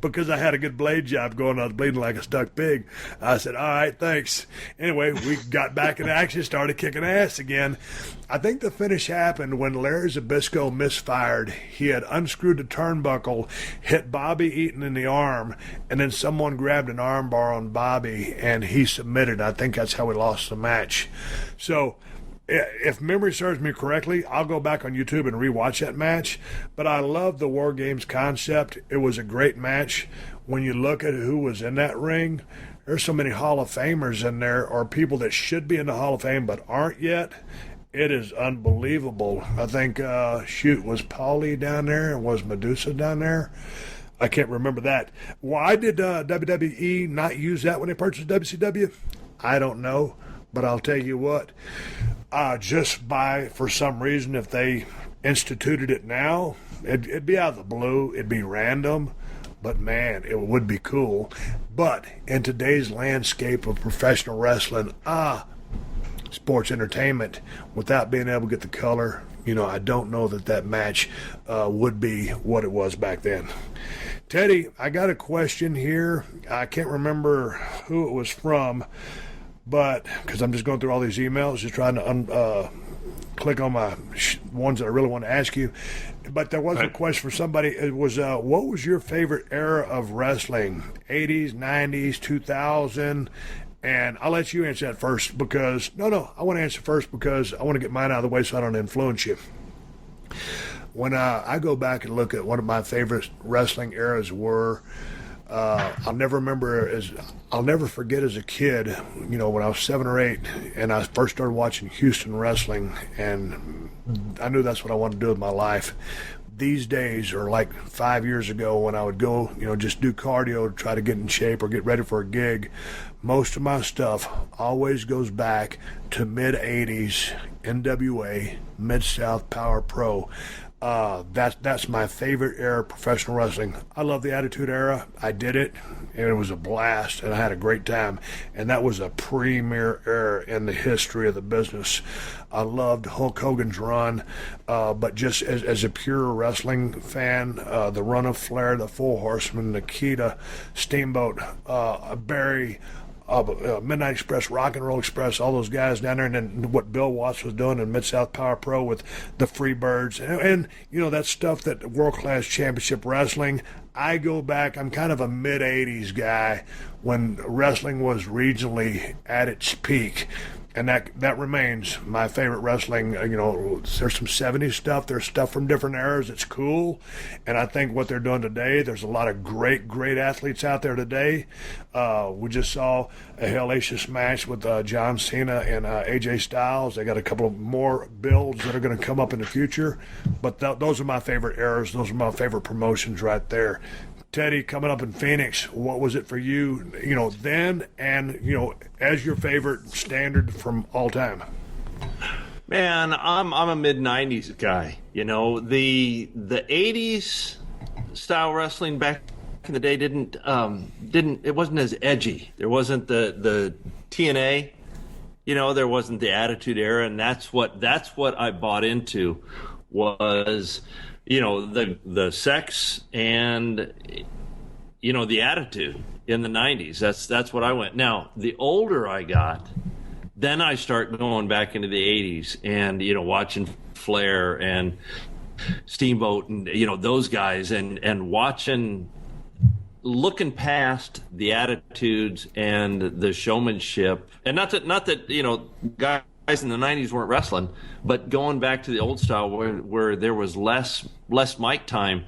Because I had a good blade job going. I was bleeding like a stuck pig. I said, "All right, thanks." Anyway, we got back in action, started kicking ass again. I think the finish happened when Larry Zbyszko misfired. He had unscrewed the turnbuckle, hit Bobby Eaton in the arm, and then someone grabbed an arm bar on Bobby, and he submitted. I think that's how we lost the match. So, if memory serves me correctly, I'll go back on YouTube and rewatch that match. But I love the War Games concept. It was a great match. When you look at who was in that ring, there's so many Hall of Famers in there, or people that should be in the Hall of Fame but aren't yet. It is unbelievable. I think, was Paulie down there and was Medusa down there? I can't remember that. Why did WWE not use that when they purchased WCW? I don't know. But I'll tell you what, for some reason, if they instituted it now, it'd be out of the blue, it'd be random, but man, it would be cool. But in today's landscape of professional wrestling, sports entertainment, without being able to get the color, I don't know that match would be what it was back then. Teddy, I got a question here. I can't remember who it was from, but because I'm just going through all these emails, just trying to click on my ones that I really want to ask you. But there was a question for somebody. It was, what was your favorite era of wrestling? 80s, 90s, 2000? And I'll let you answer that first because, I want to answer first because I want to get mine out of the way so I don't influence you. When I go back and look at what my favorite wrestling eras were, I'll never forget as a kid, when I was 7 or 8 and I first started watching Houston wrestling, and I knew that's what I wanted to do with my life. These days, or like 5 years ago when I would go, just do cardio to try to get in shape or get ready for a gig, most of my stuff always goes back to mid-80s NWA, Mid-South Power Pro. That's my favorite era of professional wrestling. I love the Attitude Era. I did it, and it was a blast, and I had a great time. And that was a premier era in the history of the business. I loved Hulk Hogan's run, but just as a pure wrestling fan, the run of Flair, the Four Horsemen, Nikita, Steamboat, Barry, Midnight Express, Rock and Roll Express, all those guys down there, and then what Bill Watts was doing in Mid-South Power Pro with the Freebirds, and that stuff, that world-class championship wrestling. I go back, I'm kind of a mid-80s guy when wrestling was regionally at its peak. And that remains my favorite wrestling. There's some 70s stuff. There's stuff from different eras. It's cool. And I think what they're doing today, there's a lot of great, great athletes out there today. We just saw a hellacious match with John Cena and AJ Styles. They got a couple of more builds that are going to come up in the future. But those are my favorite eras. Those are my favorite promotions right there. Teddy, coming up in Phoenix, what was it for you, then, and, as your favorite standard from all time? Man, I'm a mid-90s guy. You know, the 80s style wrestling back in the day didn't it wasn't as edgy. There wasn't the TNA, you know, there wasn't the Attitude Era, and that's what I bought into was, you know, the sex and, you know, the attitude in the 90s. That's what I went. Now, the older I got, then I start going back into the 80s and, you know, watching Flair and Steamboat and, you know, those guys and watching, looking past the attitudes and the showmanship. And not that, you know, guys in the 90s weren't wrestling, but going back to the old style where there was less mic time.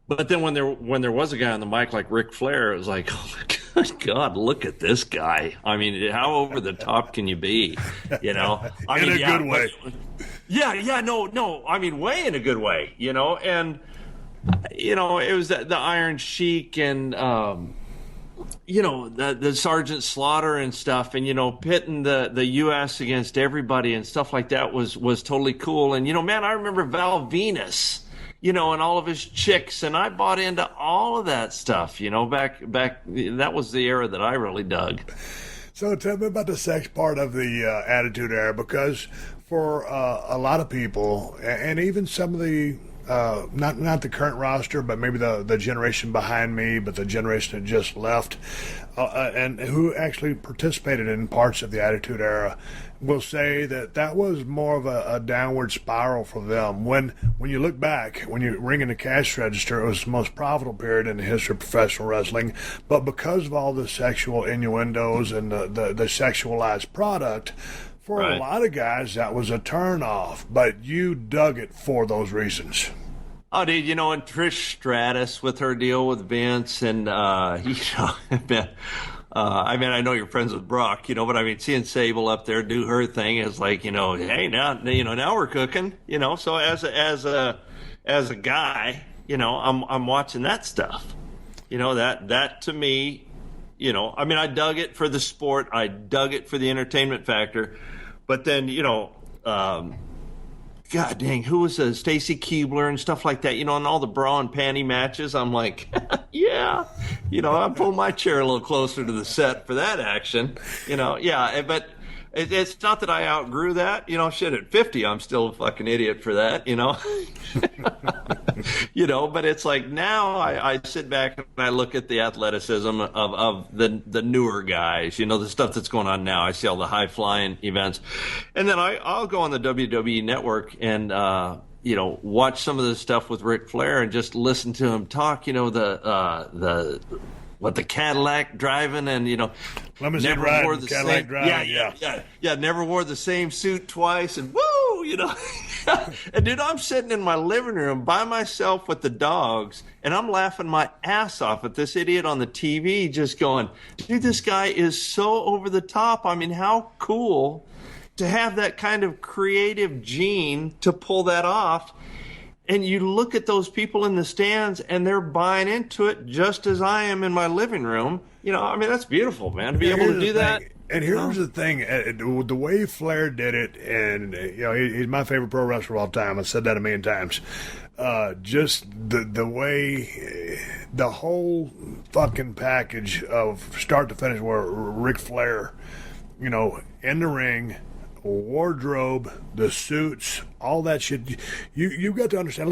But then when there was a guy on the mic like Ric Flair, it was like, oh my God, look at this guy. I mean, how over the top can you be? You know, I mean, good way. No. I mean, way in a good way. You know, and you know, it was the Iron Sheik and you know, the Sergeant Slaughter and stuff, and you know, pitting the U.S. against everybody and stuff like that was totally cool. And you know, man, I remember Val Venus, you know, and all of his chicks, and I bought into all of that stuff, you know, back, that was the era that I really dug. So tell me about the sex part of the Attitude Era, because for a lot of people, and even some of the, not the current roster, but maybe the generation behind me, but the generation that just left, and who actually participated in parts of the Attitude Era, will say that was more of a downward spiral for them. When you look back, when you ring in the cash register, it was the most profitable period in the history of professional wrestling. But because of all the sexual innuendos and the sexualized product, for a lot of guys, that was a turn-off. But you dug it for those reasons. Oh, dude, you know, and Trish Stratus with her deal with Vince, and, you know, I mean, I know you're friends with Brock, you know, but I mean, seeing Sable up there do her thing is like, you know, hey, now we're cooking, you know. So as a guy, you know, I'm watching that stuff, you know, that to me, you know, I mean, I dug it for the sport, I dug it for the entertainment factor, but then, you know, God dang, who was Stacy Keibler and stuff like that, you know, and all the bra and panty matches. I'm like, yeah, you know, I pull my chair a little closer to the set for that action, you know, yeah, but it's not that I outgrew that, you know, shit, at 50, I'm still a fucking idiot for that, you know, you know, but it's like now I sit back and I look at the athleticism of the newer guys, you know, the stuff that's going on now. I see all the high flying events, and then I'll go on the WWE network and, you know, watch some of the stuff with Ric Flair and just listen to him talk, you know, the Cadillac driving, and you know, limousine ride, Cadillac driving, yeah, never wore the same suit twice, and woo, you know, and dude, I'm sitting in my living room by myself with the dogs, and I'm laughing my ass off at this idiot on the TV, just going, dude, this guy is so over the top. I mean, how cool to have that kind of creative gene to pull that off. And you look at those people in the stands, and they're buying into it just as I am in my living room. You know, I mean, that's beautiful, man, to be able to do that. And here's the thing, the way Flair did it, and, you know, he's my favorite pro wrestler of all time. I've said that a million times. Just the way, the whole fucking package of start to finish where Ric Flair, you know, in the ring, wardrobe, the suits, all that shit. You got to understand.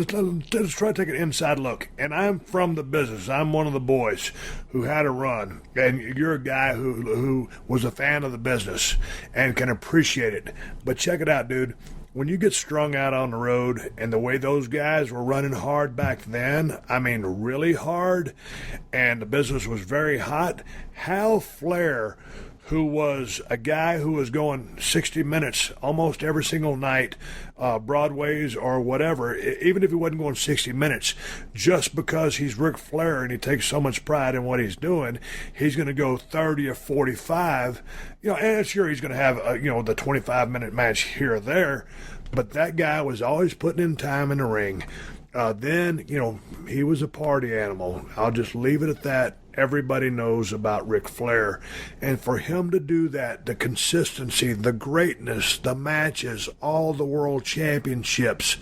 Let's try to take an inside look. And I'm from the business. I'm one of the boys who had a run. And you're a guy who was a fan of the business and can appreciate it. But check it out, dude. When you get strung out on the road, and the way those guys were running hard back then, I mean really hard, and the business was very hot, Hal Flair, who was a guy who was going 60 minutes almost every single night, Broadways or whatever, even if he wasn't going 60 minutes, just because he's Ric Flair and he takes so much pride in what he's doing, he's going to go 30 or 45, you know, and sure he's going to have, you know, the 25-minute match here or there, but that guy was always putting in time in the ring. Then, you know, he was a party animal. I'll just leave it at that. everybody knows about Ric Flair. And for him to do that, the consistency, the greatness, the matches, all the world championships,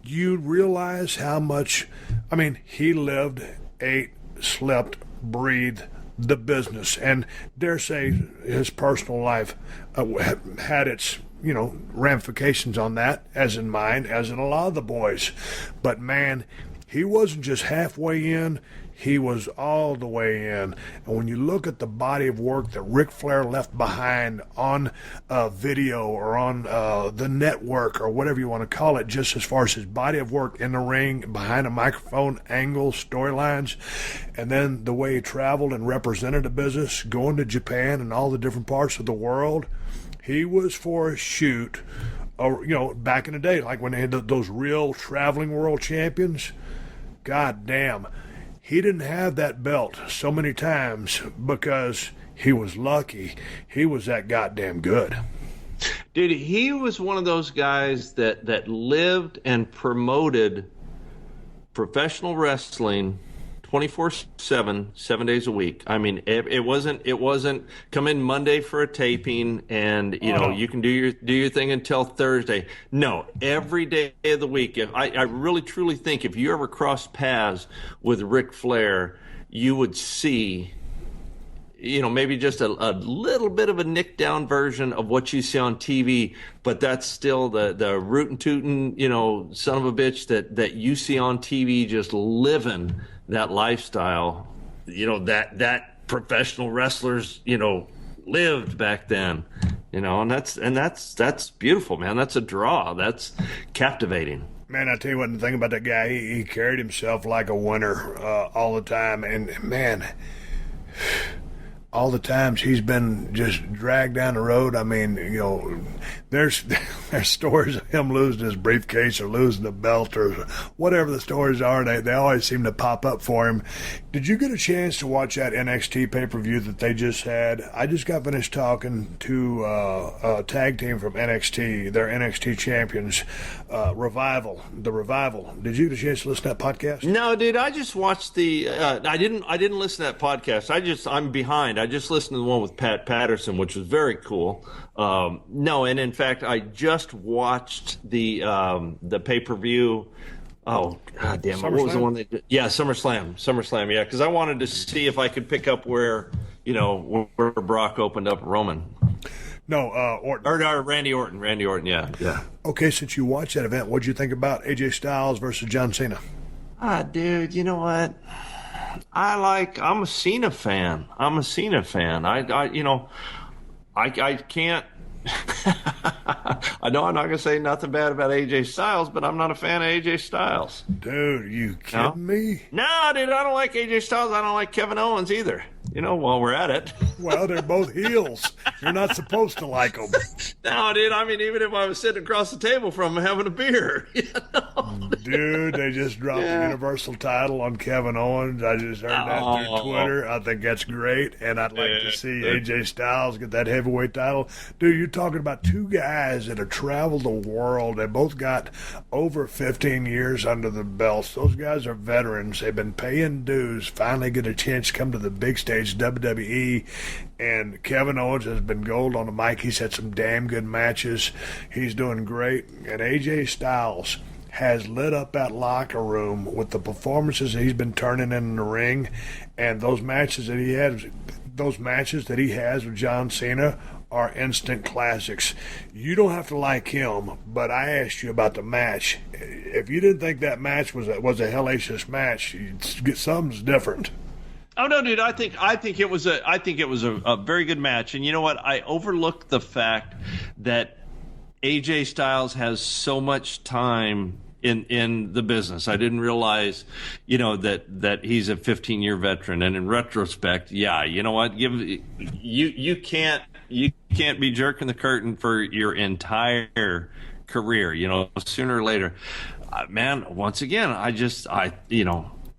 you realize how much, I mean, he lived, ate, slept, breathed the business, and dare say his personal life had its ramifications on that, as in mine, as in a lot of the boys. But man, he wasn't just halfway in, he was all the way in. And when you look at the body of work that Ric Flair left behind on video or on the network or whatever you want to call it, just as far as his body of work in the ring, behind a microphone, angles, storylines, and then the way he traveled and represented the business, going to Japan and all the different parts of the world, he was for a shoot, back in the day, like when they had those real traveling world champions. God damn. He didn't have that belt so many times because he was lucky. He was that goddamn good. Dude, he was one of those guys that lived and promoted professional wrestling 24/7, 7 days a week. I mean, it wasn't come in Monday for a taping and you can do your thing until Thursday. No, every day of the week. I really truly think if you ever crossed paths with Ric Flair, you would see maybe just a little bit of a nick down version of what you see on TV, but that's still the rootin' tootin', son of a bitch that you see on TV, just living that lifestyle, that professional wrestlers, lived back then, and that's beautiful, man. That's a draw. That's captivating. Man, I tell you what, the thing about that guy, he carried himself like a winner all the time, and man, all the times he's been just dragged down the road. I mean, there's stories of him losing his briefcase or losing the belt or whatever the stories are. They always seem to pop up for him. Did you get a chance to watch that NXT pay-per-view that they just had? I just got finished talking to a tag team from NXT, their NXT champions, Revival. The Revival. Did you get a chance to listen to that podcast? No, dude. I just watched the. I didn't listen to that podcast. I'm behind. I just listened to the one with Pat Patterson, which was very cool. No, and in fact, I just watched the pay-per-view. Oh, God damn it. What was the one they did? Yeah, SummerSlam, yeah, because I wanted to see if I could pick up where Brock opened up Roman. No, Orton. Or Randy Orton, yeah. Okay, since you watched that event, what'd you think about AJ Styles versus John Cena? Dude, you know what? I'm a Cena fan. I can't. I know I'm not going to say nothing bad about AJ Styles, but I'm not a fan of AJ Styles. Dude, you kidding me? No, dude, I don't like AJ Styles. I don't like Kevin Owens either. While we're at it. Well, they're both heels. You're not supposed to like them. No, dude, I mean, even if I was sitting across the table from him having a beer. Dude, they just dropped the Universal title on Kevin Owens. I just heard that through Twitter. I think that's great, and I'd like to see AJ Styles get that heavyweight title. Dude, you're talking about two guys that have traveled the world. They both got over 15 years under the belts. Those guys are veterans. They've been paying dues, finally get a chance to come to the big stage, WWE, and Kevin Owens has been gold on the mic. He's had some damn good matches. He's doing great. And AJ Styles has lit up that locker room with the performances that he's been turning in the ring, and those matches that he has with John Cena are instant classics. You don't have to like him, but I asked you about the match. If you didn't think that match was a hellacious match, something's different. Oh no, dude! I think it was a very good match, and you know what? I overlooked the fact that AJ Styles has so much time in the business. I didn't realize, that he's a 15-year veteran, and in retrospect, yeah, you know what? You can't be jerking the curtain for your entire career. Sooner or later, man. Once again, I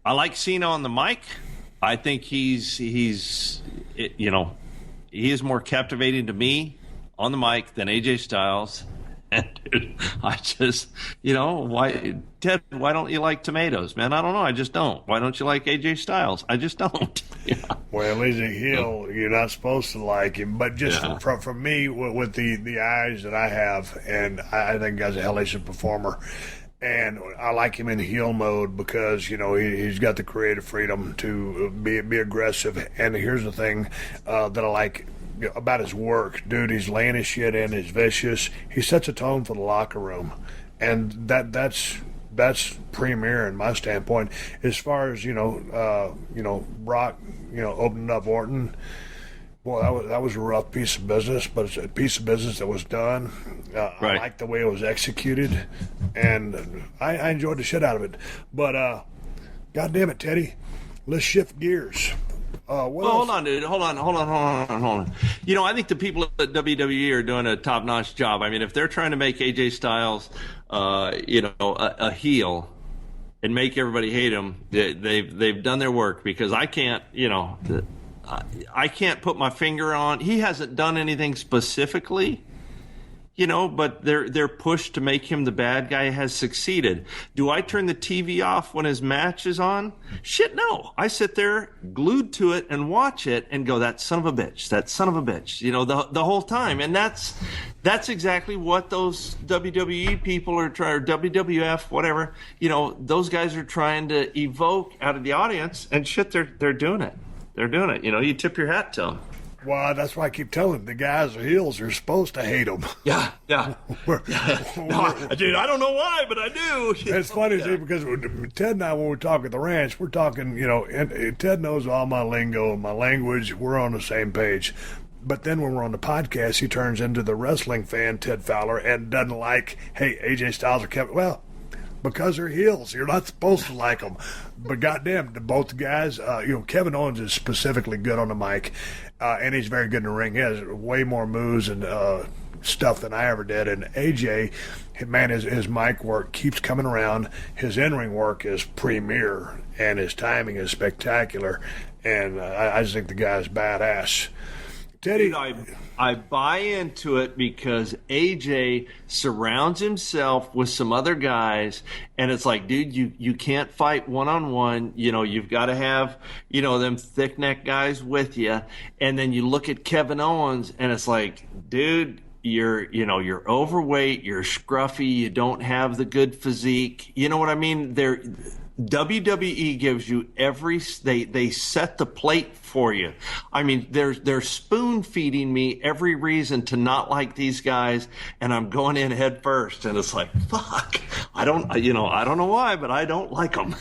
like Cena on the mic. I think he is more captivating to me on the mic than AJ Styles. dude, I just, why, Ted, why don't you like tomatoes, man? I don't know. I just don't. Why don't you like AJ Styles? I just don't. Yeah. Well, he's a heel. You're not supposed to like him. But just from me, with the eyes that I have, and I think guy's a hellacious performer. And I like him in heel mode because, he's got the creative freedom to be aggressive. And here's the thing that I like about his work. Dude, he's laying his shit in. He's vicious. He sets a tone for the locker room. And that's premier in my standpoint. As far as, Brock, opening up Orton, well, that was a rough piece of business, but it's a piece of business that was done. Right. I like the way it was executed, and I enjoyed the shit out of it. But, God damn it, Teddy, let's shift gears. Hold on, dude. Hold on. I think the people at WWE are doing a top-notch job. I mean, if they're trying to make AJ Styles, a heel and make everybody hate him, they've done their work, because I can't, I can't put my finger on. He hasn't done anything specifically, but their push to make him the bad guy has succeeded. Do I turn the TV off when his match is on? Shit, no. I sit there glued to it and watch it and go, that son of a bitch, the whole time. And that's exactly what those WWE people are trying, or WWF, whatever, those guys are trying to evoke out of the audience, and shit, they're doing it. They're doing it. You tip your hat to them. Well, that's why I keep telling the guys are heels are supposed to hate them. Yeah. No, dude, I don't know why, but I do. It's funny, too, because Ted and I, when we talk at the ranch, we're talking, and Ted knows all my lingo and my language. We're on the same page. But then when we're on the podcast, he turns into the wrestling fan, Ted Fowler, and doesn't like, hey, AJ Styles or Kevin. Well, because they're heels. You're not supposed to like them. But goddamn, both guys, Kevin Owens is specifically good on the mic, and he's very good in the ring. He has way more moves and stuff than I ever did. And AJ, man, his mic work keeps coming around. His in-ring work is premier, and his timing is spectacular. And I just think the guy's badass. Teddy, dude, I buy into it because AJ surrounds himself with some other guys, and it's like, dude, you can't fight one-on-one. You've got to have, them thick-neck guys with you. And then you look at Kevin Owens, and it's like, dude, you're overweight, you're scruffy, you don't have the good physique. You know what I mean? WWE gives you they set the plate for you. I mean, they're spoon feeding me every reason to not like these guys, and I'm going in head first, and it's like, fuck. I don't know why, but I don't like them.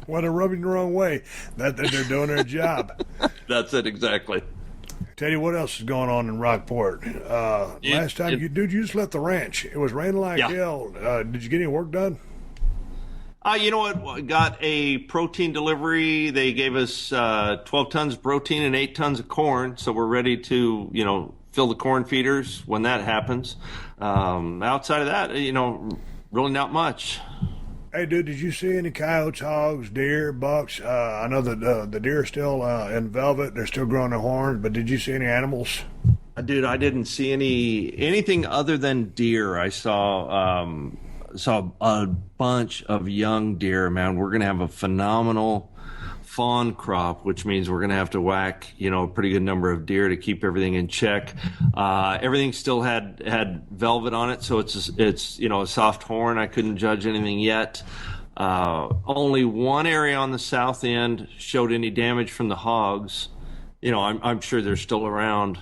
Well, they're rubbing the wrong way. That they're doing their job. That's it, exactly. Teddy, what else is going on in Rockport? Last time, you just left the ranch. It was raining like hell. Did you get any work done? You know what? Got a protein delivery. They gave us 12 tons of protein and 8 tons of corn, so we're ready to, fill the corn feeders when that happens. Outside of that, really not much. Hey, dude, did you see any coyotes, hogs, deer, bucks? I know that the deer are still in velvet. They're still growing their horns, but did you see any animals? Dude, I didn't see anything other than deer. I saw a bunch of young deer, man. We're going to have a phenomenal fawn crop, which means we're going to have to whack, a pretty good number of deer to keep everything in check. Everything still had velvet on it, so it's a soft horn. I couldn't judge anything yet. Only one area on the south end showed any damage from the hogs. I'm sure they're still around.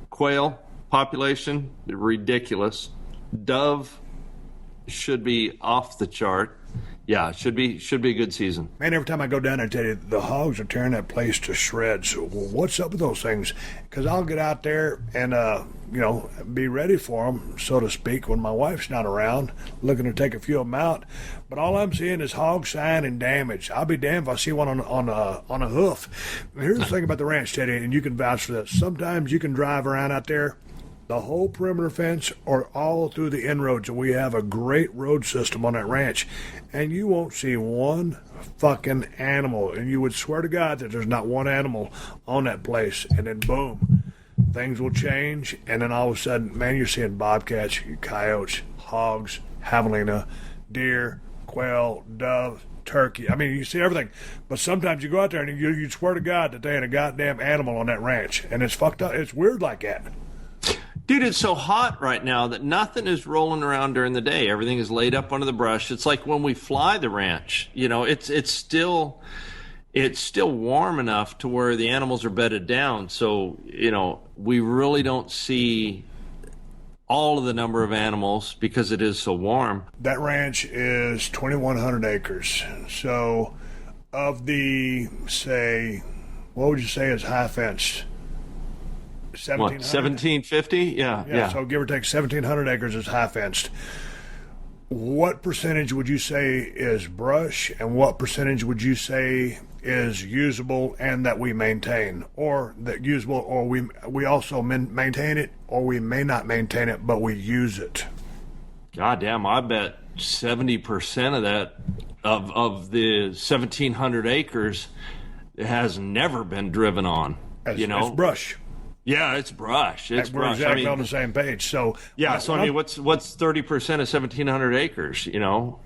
Quail population, ridiculous. Dove should be off the chart. Yeah, should be a good season. Man, every time I go down there, I tell you, the hogs are tearing that place to shreds. What's up with those things? Because I'll get out there and, be ready for them, so to speak, when my wife's not around, looking to take a few of them out. But all I'm seeing is hog sign and damage. I'll be damned if I see one on a hoof. Here's the thing about the ranch, Teddy, and you can vouch for this. Sometimes you can drive around out there, the whole perimeter fence or all through the inroads, and we have a great road system on that ranch, and you won't see one fucking animal, and you would swear to God that there's not one animal on that place, and then boom, things will change, and then all of a sudden, man, you're seeing bobcats, coyotes, hogs, javelina, deer, quail, dove, turkey. I mean, you see everything. But sometimes you go out there and you swear to God that they had a goddamn animal on that ranch, and it's fucked up. It's weird like that. Dude, it's so hot right now that nothing is rolling around during the day. Everything is laid up under the brush. It's like when we fly the ranch. You know, it's still warm enough to where the animals are bedded down. So, you know, we really don't see all of the number of animals because it is so warm. That ranch is 2,100 acres. So of the, say, what would you say is high fenced? 1750? Yeah. So give or take 1,700 acres is high fenced. What percentage would you say is brush, and what percentage would you say is usable and that we maintain, or that usable, or we also maintain it, or we may not maintain it, but we use it? God damn, I bet 70% of that, of the 1,700 acres, has never been driven on. It's brush. Yeah, it's brush. It's We're brush. exactly on the same page. So yeah. So I mean, what's 30% of 1,700 acres? You know,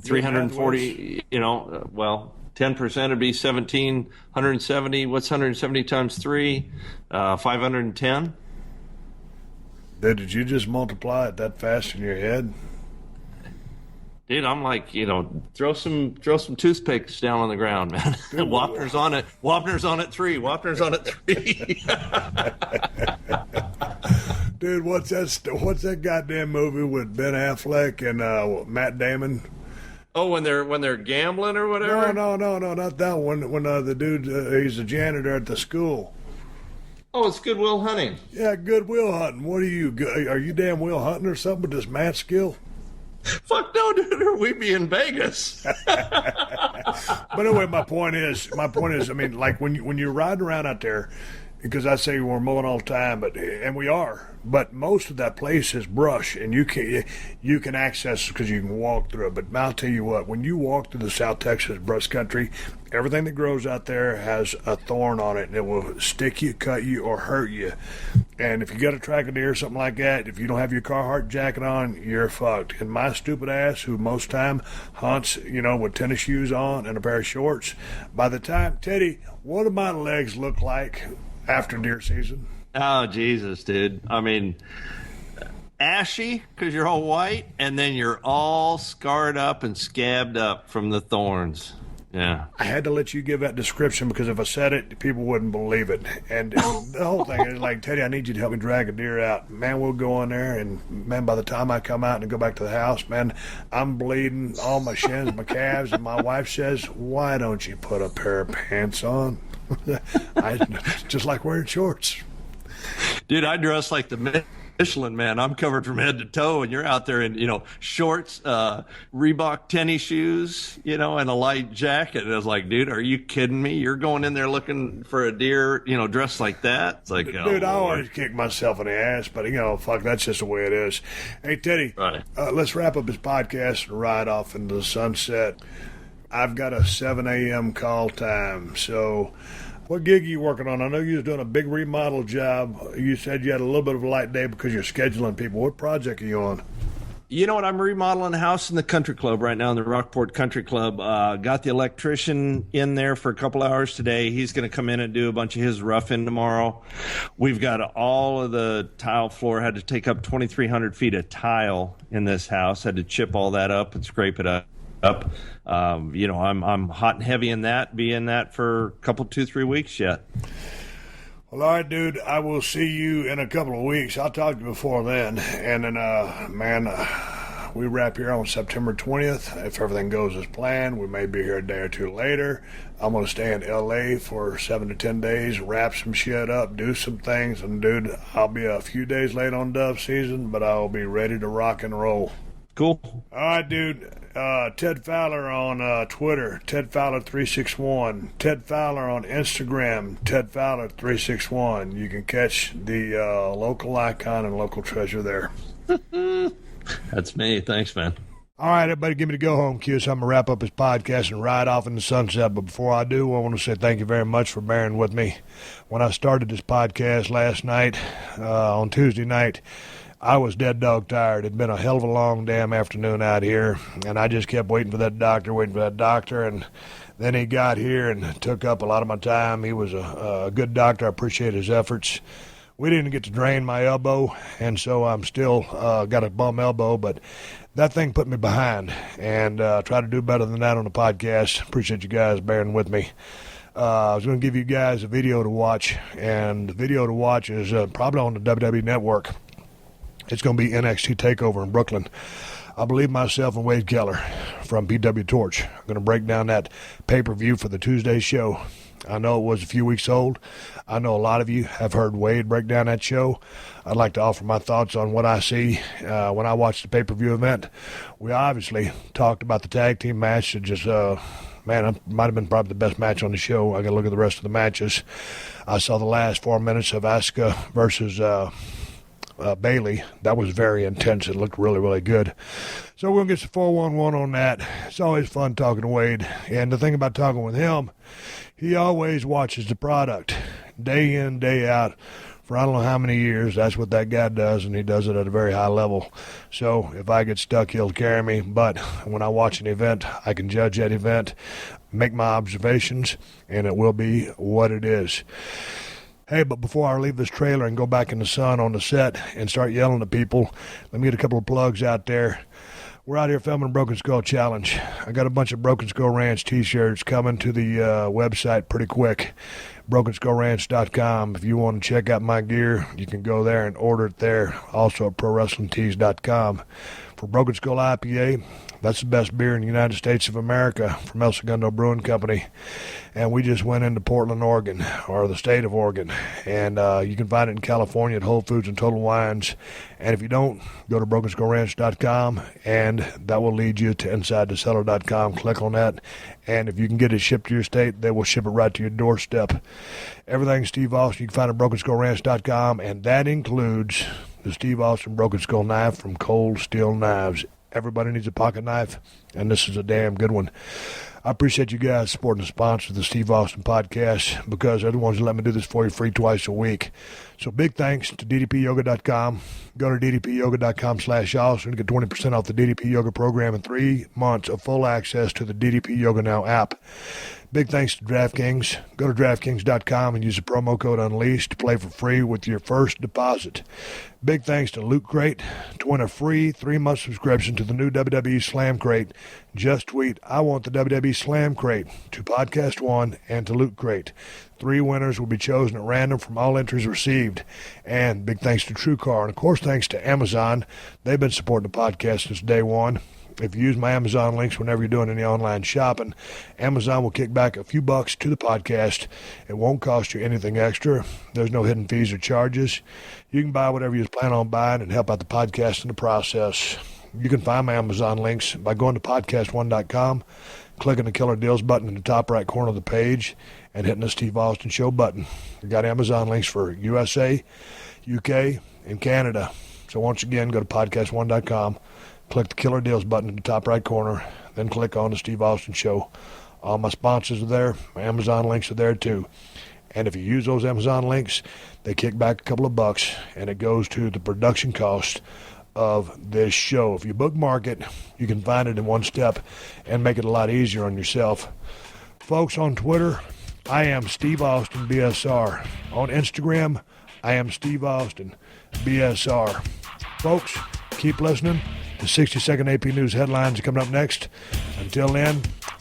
340. You know, well, 10% would be 1,770. What's 170 times 3? 510. Did you just multiply it that fast in your head? Dude, I'm like, you know, throw some toothpicks down on the ground, man. Wapner's on it. Wapner's on it 3. Wapner's on it 3. Dude, what's that goddamn movie with Ben Affleck and Matt Damon? Oh, when they're gambling or whatever? No, not that one. When the dude, he's a janitor at the school. Oh, it's Good Will Hunting. Yeah, Good Will Hunting. What are you damn Will Hunting or something with this Matt skill? Fuck no, dude. We'd be in Vegas. But anyway, my point is, I mean, like when you're riding around out there, because I say we're mowing all the time, and we are, but most of that place is brush, and you can access it because you can walk through it. But I'll tell you what, when you walk through the South Texas brush country, everything that grows out there has a thorn on it, and it will stick you, cut you, or hurt you. And if you got to track a deer or something like that, if you don't have your Carhartt jacket on, you're fucked. And my stupid ass, who most time hunts, you know, with tennis shoes on and a pair of shorts, by the time, Teddy, what do my legs look like after deer season? Oh, Jesus, dude. I mean, ashy because you're all white, and then you're all scarred up and scabbed up from the thorns. Yeah. I had to let you give that description because if I said it, people wouldn't believe it. And the whole thing is like, Teddy, I need you to help me drag a deer out. Man, we'll go in there, and man, by the time I come out and go back to the house, man, I'm bleeding all my shins, my calves, and my wife says, why don't you put a pair of pants on? Just like wearing shorts. Dude, I dress like the Michelin man. I'm covered from head to toe, and you're out there in, you know, shorts, Reebok tennis shoes, you know, and a light jacket. And I was like, dude, are you kidding me? You're going in there looking for a deer, you know, dressed like that? It's like, dude, I always kick myself in the ass, but, you know, fuck, that's just the way it is. Hey, Teddy, right. Let's wrap up this podcast and ride off into the sunset. I've got a 7 a.m. call time, so what gig are you working on? I know you was doing a big remodel job. You said you had a little bit of a light day because you're scheduling people. What project are you on? You know what? I'm remodeling a house in the country club right now, in the Rockport Country Club. Got the electrician in there for a couple hours today. He's going to come in and do a bunch of his roughing tomorrow. We've got all of the tile floor. Had to take up 2,300 feet of tile in this house. Had to chip all that up and scrape it up. You know, I'm hot and heavy in that, be in that for a couple, 2-3 weeks yet. Well, all right, dude, I will see you in a couple of weeks. I'll talk to you before then. And then, man, we wrap here on September 20th. If everything goes as planned, we may be here a day or two later. I'm going to stay in L.A. for 7 to 10 days, wrap some shit up, do some things. And, dude, I'll be a few days late on dove season, but I'll be ready to rock and roll. Cool. All right, dude. Ted Fowler on Twitter, Ted Fowler 361. Ted Fowler on Instagram, Ted Fowler 361. You can catch the local icon and local treasure there. That's me. Thanks, man. All right, everybody, give me the go-home cue, so I'm going to wrap up this podcast and ride off in the sunset. But before I do, I want to say thank you very much for bearing with me. When I started this podcast last night, on Tuesday night, I was dead dog tired. It'd been a hell of a long damn afternoon out here, and I just kept waiting for that doctor, and then he got here and took up a lot of my time. He was a good doctor. I appreciate his efforts. We didn't get to drain my elbow, and so I'm still got a bum elbow, but that thing put me behind, and try to do better than that on the podcast. Appreciate you guys bearing with me. I was going to give you guys a video to watch, and the video to watch is probably on the WWE Network. It's going to be NXT TakeOver in Brooklyn. I believe myself and Wade Keller from PW Torch. I'm going to break down that pay-per-view for the Tuesday show. I know it was a few weeks old. I know a lot of you have heard Wade break down that show. I'd like to offer my thoughts on what I see when I watch the pay-per-view event. We obviously talked about the tag team match. It just, it might have been probably the best match on the show. I got to look at the rest of the matches. I saw the last 4 minutes of Asuka versus Bailey. That was very intense. It looked really, really good. So we're going to get some 411 on that. It's always fun talking to Wade. And the thing about talking with him, he always watches the product day in, day out for I don't know how many years. That's what that guy does, and he does it at a very high level. So if I get stuck, he'll carry me. But when I watch an event, I can judge that event, make my observations, and it will be what it is. Hey, but before I leave this trailer and go back in the sun on the set and start yelling at people, let me get a couple of plugs out there. We're out here filming Broken Skull Challenge. I got a bunch of Broken Skull Ranch t-shirts coming to the website pretty quick, BrokenSkullRanch.com. If you want to check out my gear, you can go there and order it there. Also at ProWrestlingTees.com. For Broken Skull IPA, that's the best beer in the United States of America from El Segundo Brewing Company. And we just went into Portland, Oregon, or the state of Oregon. And you can find it in California at Whole Foods and Total Wines. And if you don't, go to BrokenSkullRanch.com, and that will lead you to InsideTheCellar.com. Click on that. And if you can get it shipped to your state, they will ship it right to your doorstep. Everything Steve Austin, you can find at BrokenSkullRanch.com, and that includes the Steve Austin Broken Skull knife from Cold Steel Knives. Everybody needs a pocket knife, and this is a damn good one. I appreciate you guys supporting the sponsor of the Steve Austin podcast, because they're the ones that let me do this for you free twice a week. So big thanks to DDPyoga.com. Go to DDPyoga.com/Austin to get 20% off the DDP Yoga program and 3 months of full access to the DDP Yoga Now app. Big thanks to DraftKings. Go to DraftKings.com and use the promo code UNLEASHED to play for free with your first deposit. Big thanks to Loot Crate. To win a free 3-month subscription to the new WWE Slam Crate, just tweet, "I want the WWE Slam Crate," to PodcastOne and to Loot Crate. 3 winners will be chosen at random from all entries received. And big thanks to TrueCar. And, of course, thanks to Amazon. They've been supporting the podcast since day one. If you use my Amazon links whenever you're doing any online shopping, Amazon will kick back a few bucks to the podcast. It won't cost you anything extra. There's no hidden fees or charges. You can buy whatever you plan on buying and help out the podcast in the process. You can find my Amazon links by going to PodcastOne.com, clicking the Killer Deals button in the top right corner of the page, and hitting the Steve Austin Show button. We've got Amazon links for USA, UK, and Canada. So once again, go to PodcastOne.com, click the Killer Deals button in the top right corner, then click on the Steve Austin Show. All my sponsors are there. My Amazon links are there too. And if you use those Amazon links, they kick back a couple of bucks, and it goes to the production cost of this show. If you bookmark it, you can find it in one step and make it a lot easier on yourself. Folks, on Twitter, I am Steve Austin BSR. On Instagram, I am Steve Austin BSR. Folks, keep listening. The 60-second AP News headlines are coming up next. Until then,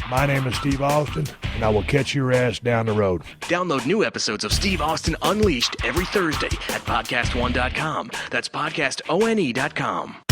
my name is Steve Austin, and I will catch your ass down the road. Download new episodes of Steve Austin Unleashed every Thursday at PodcastOne.com. That's PodcastOne.com.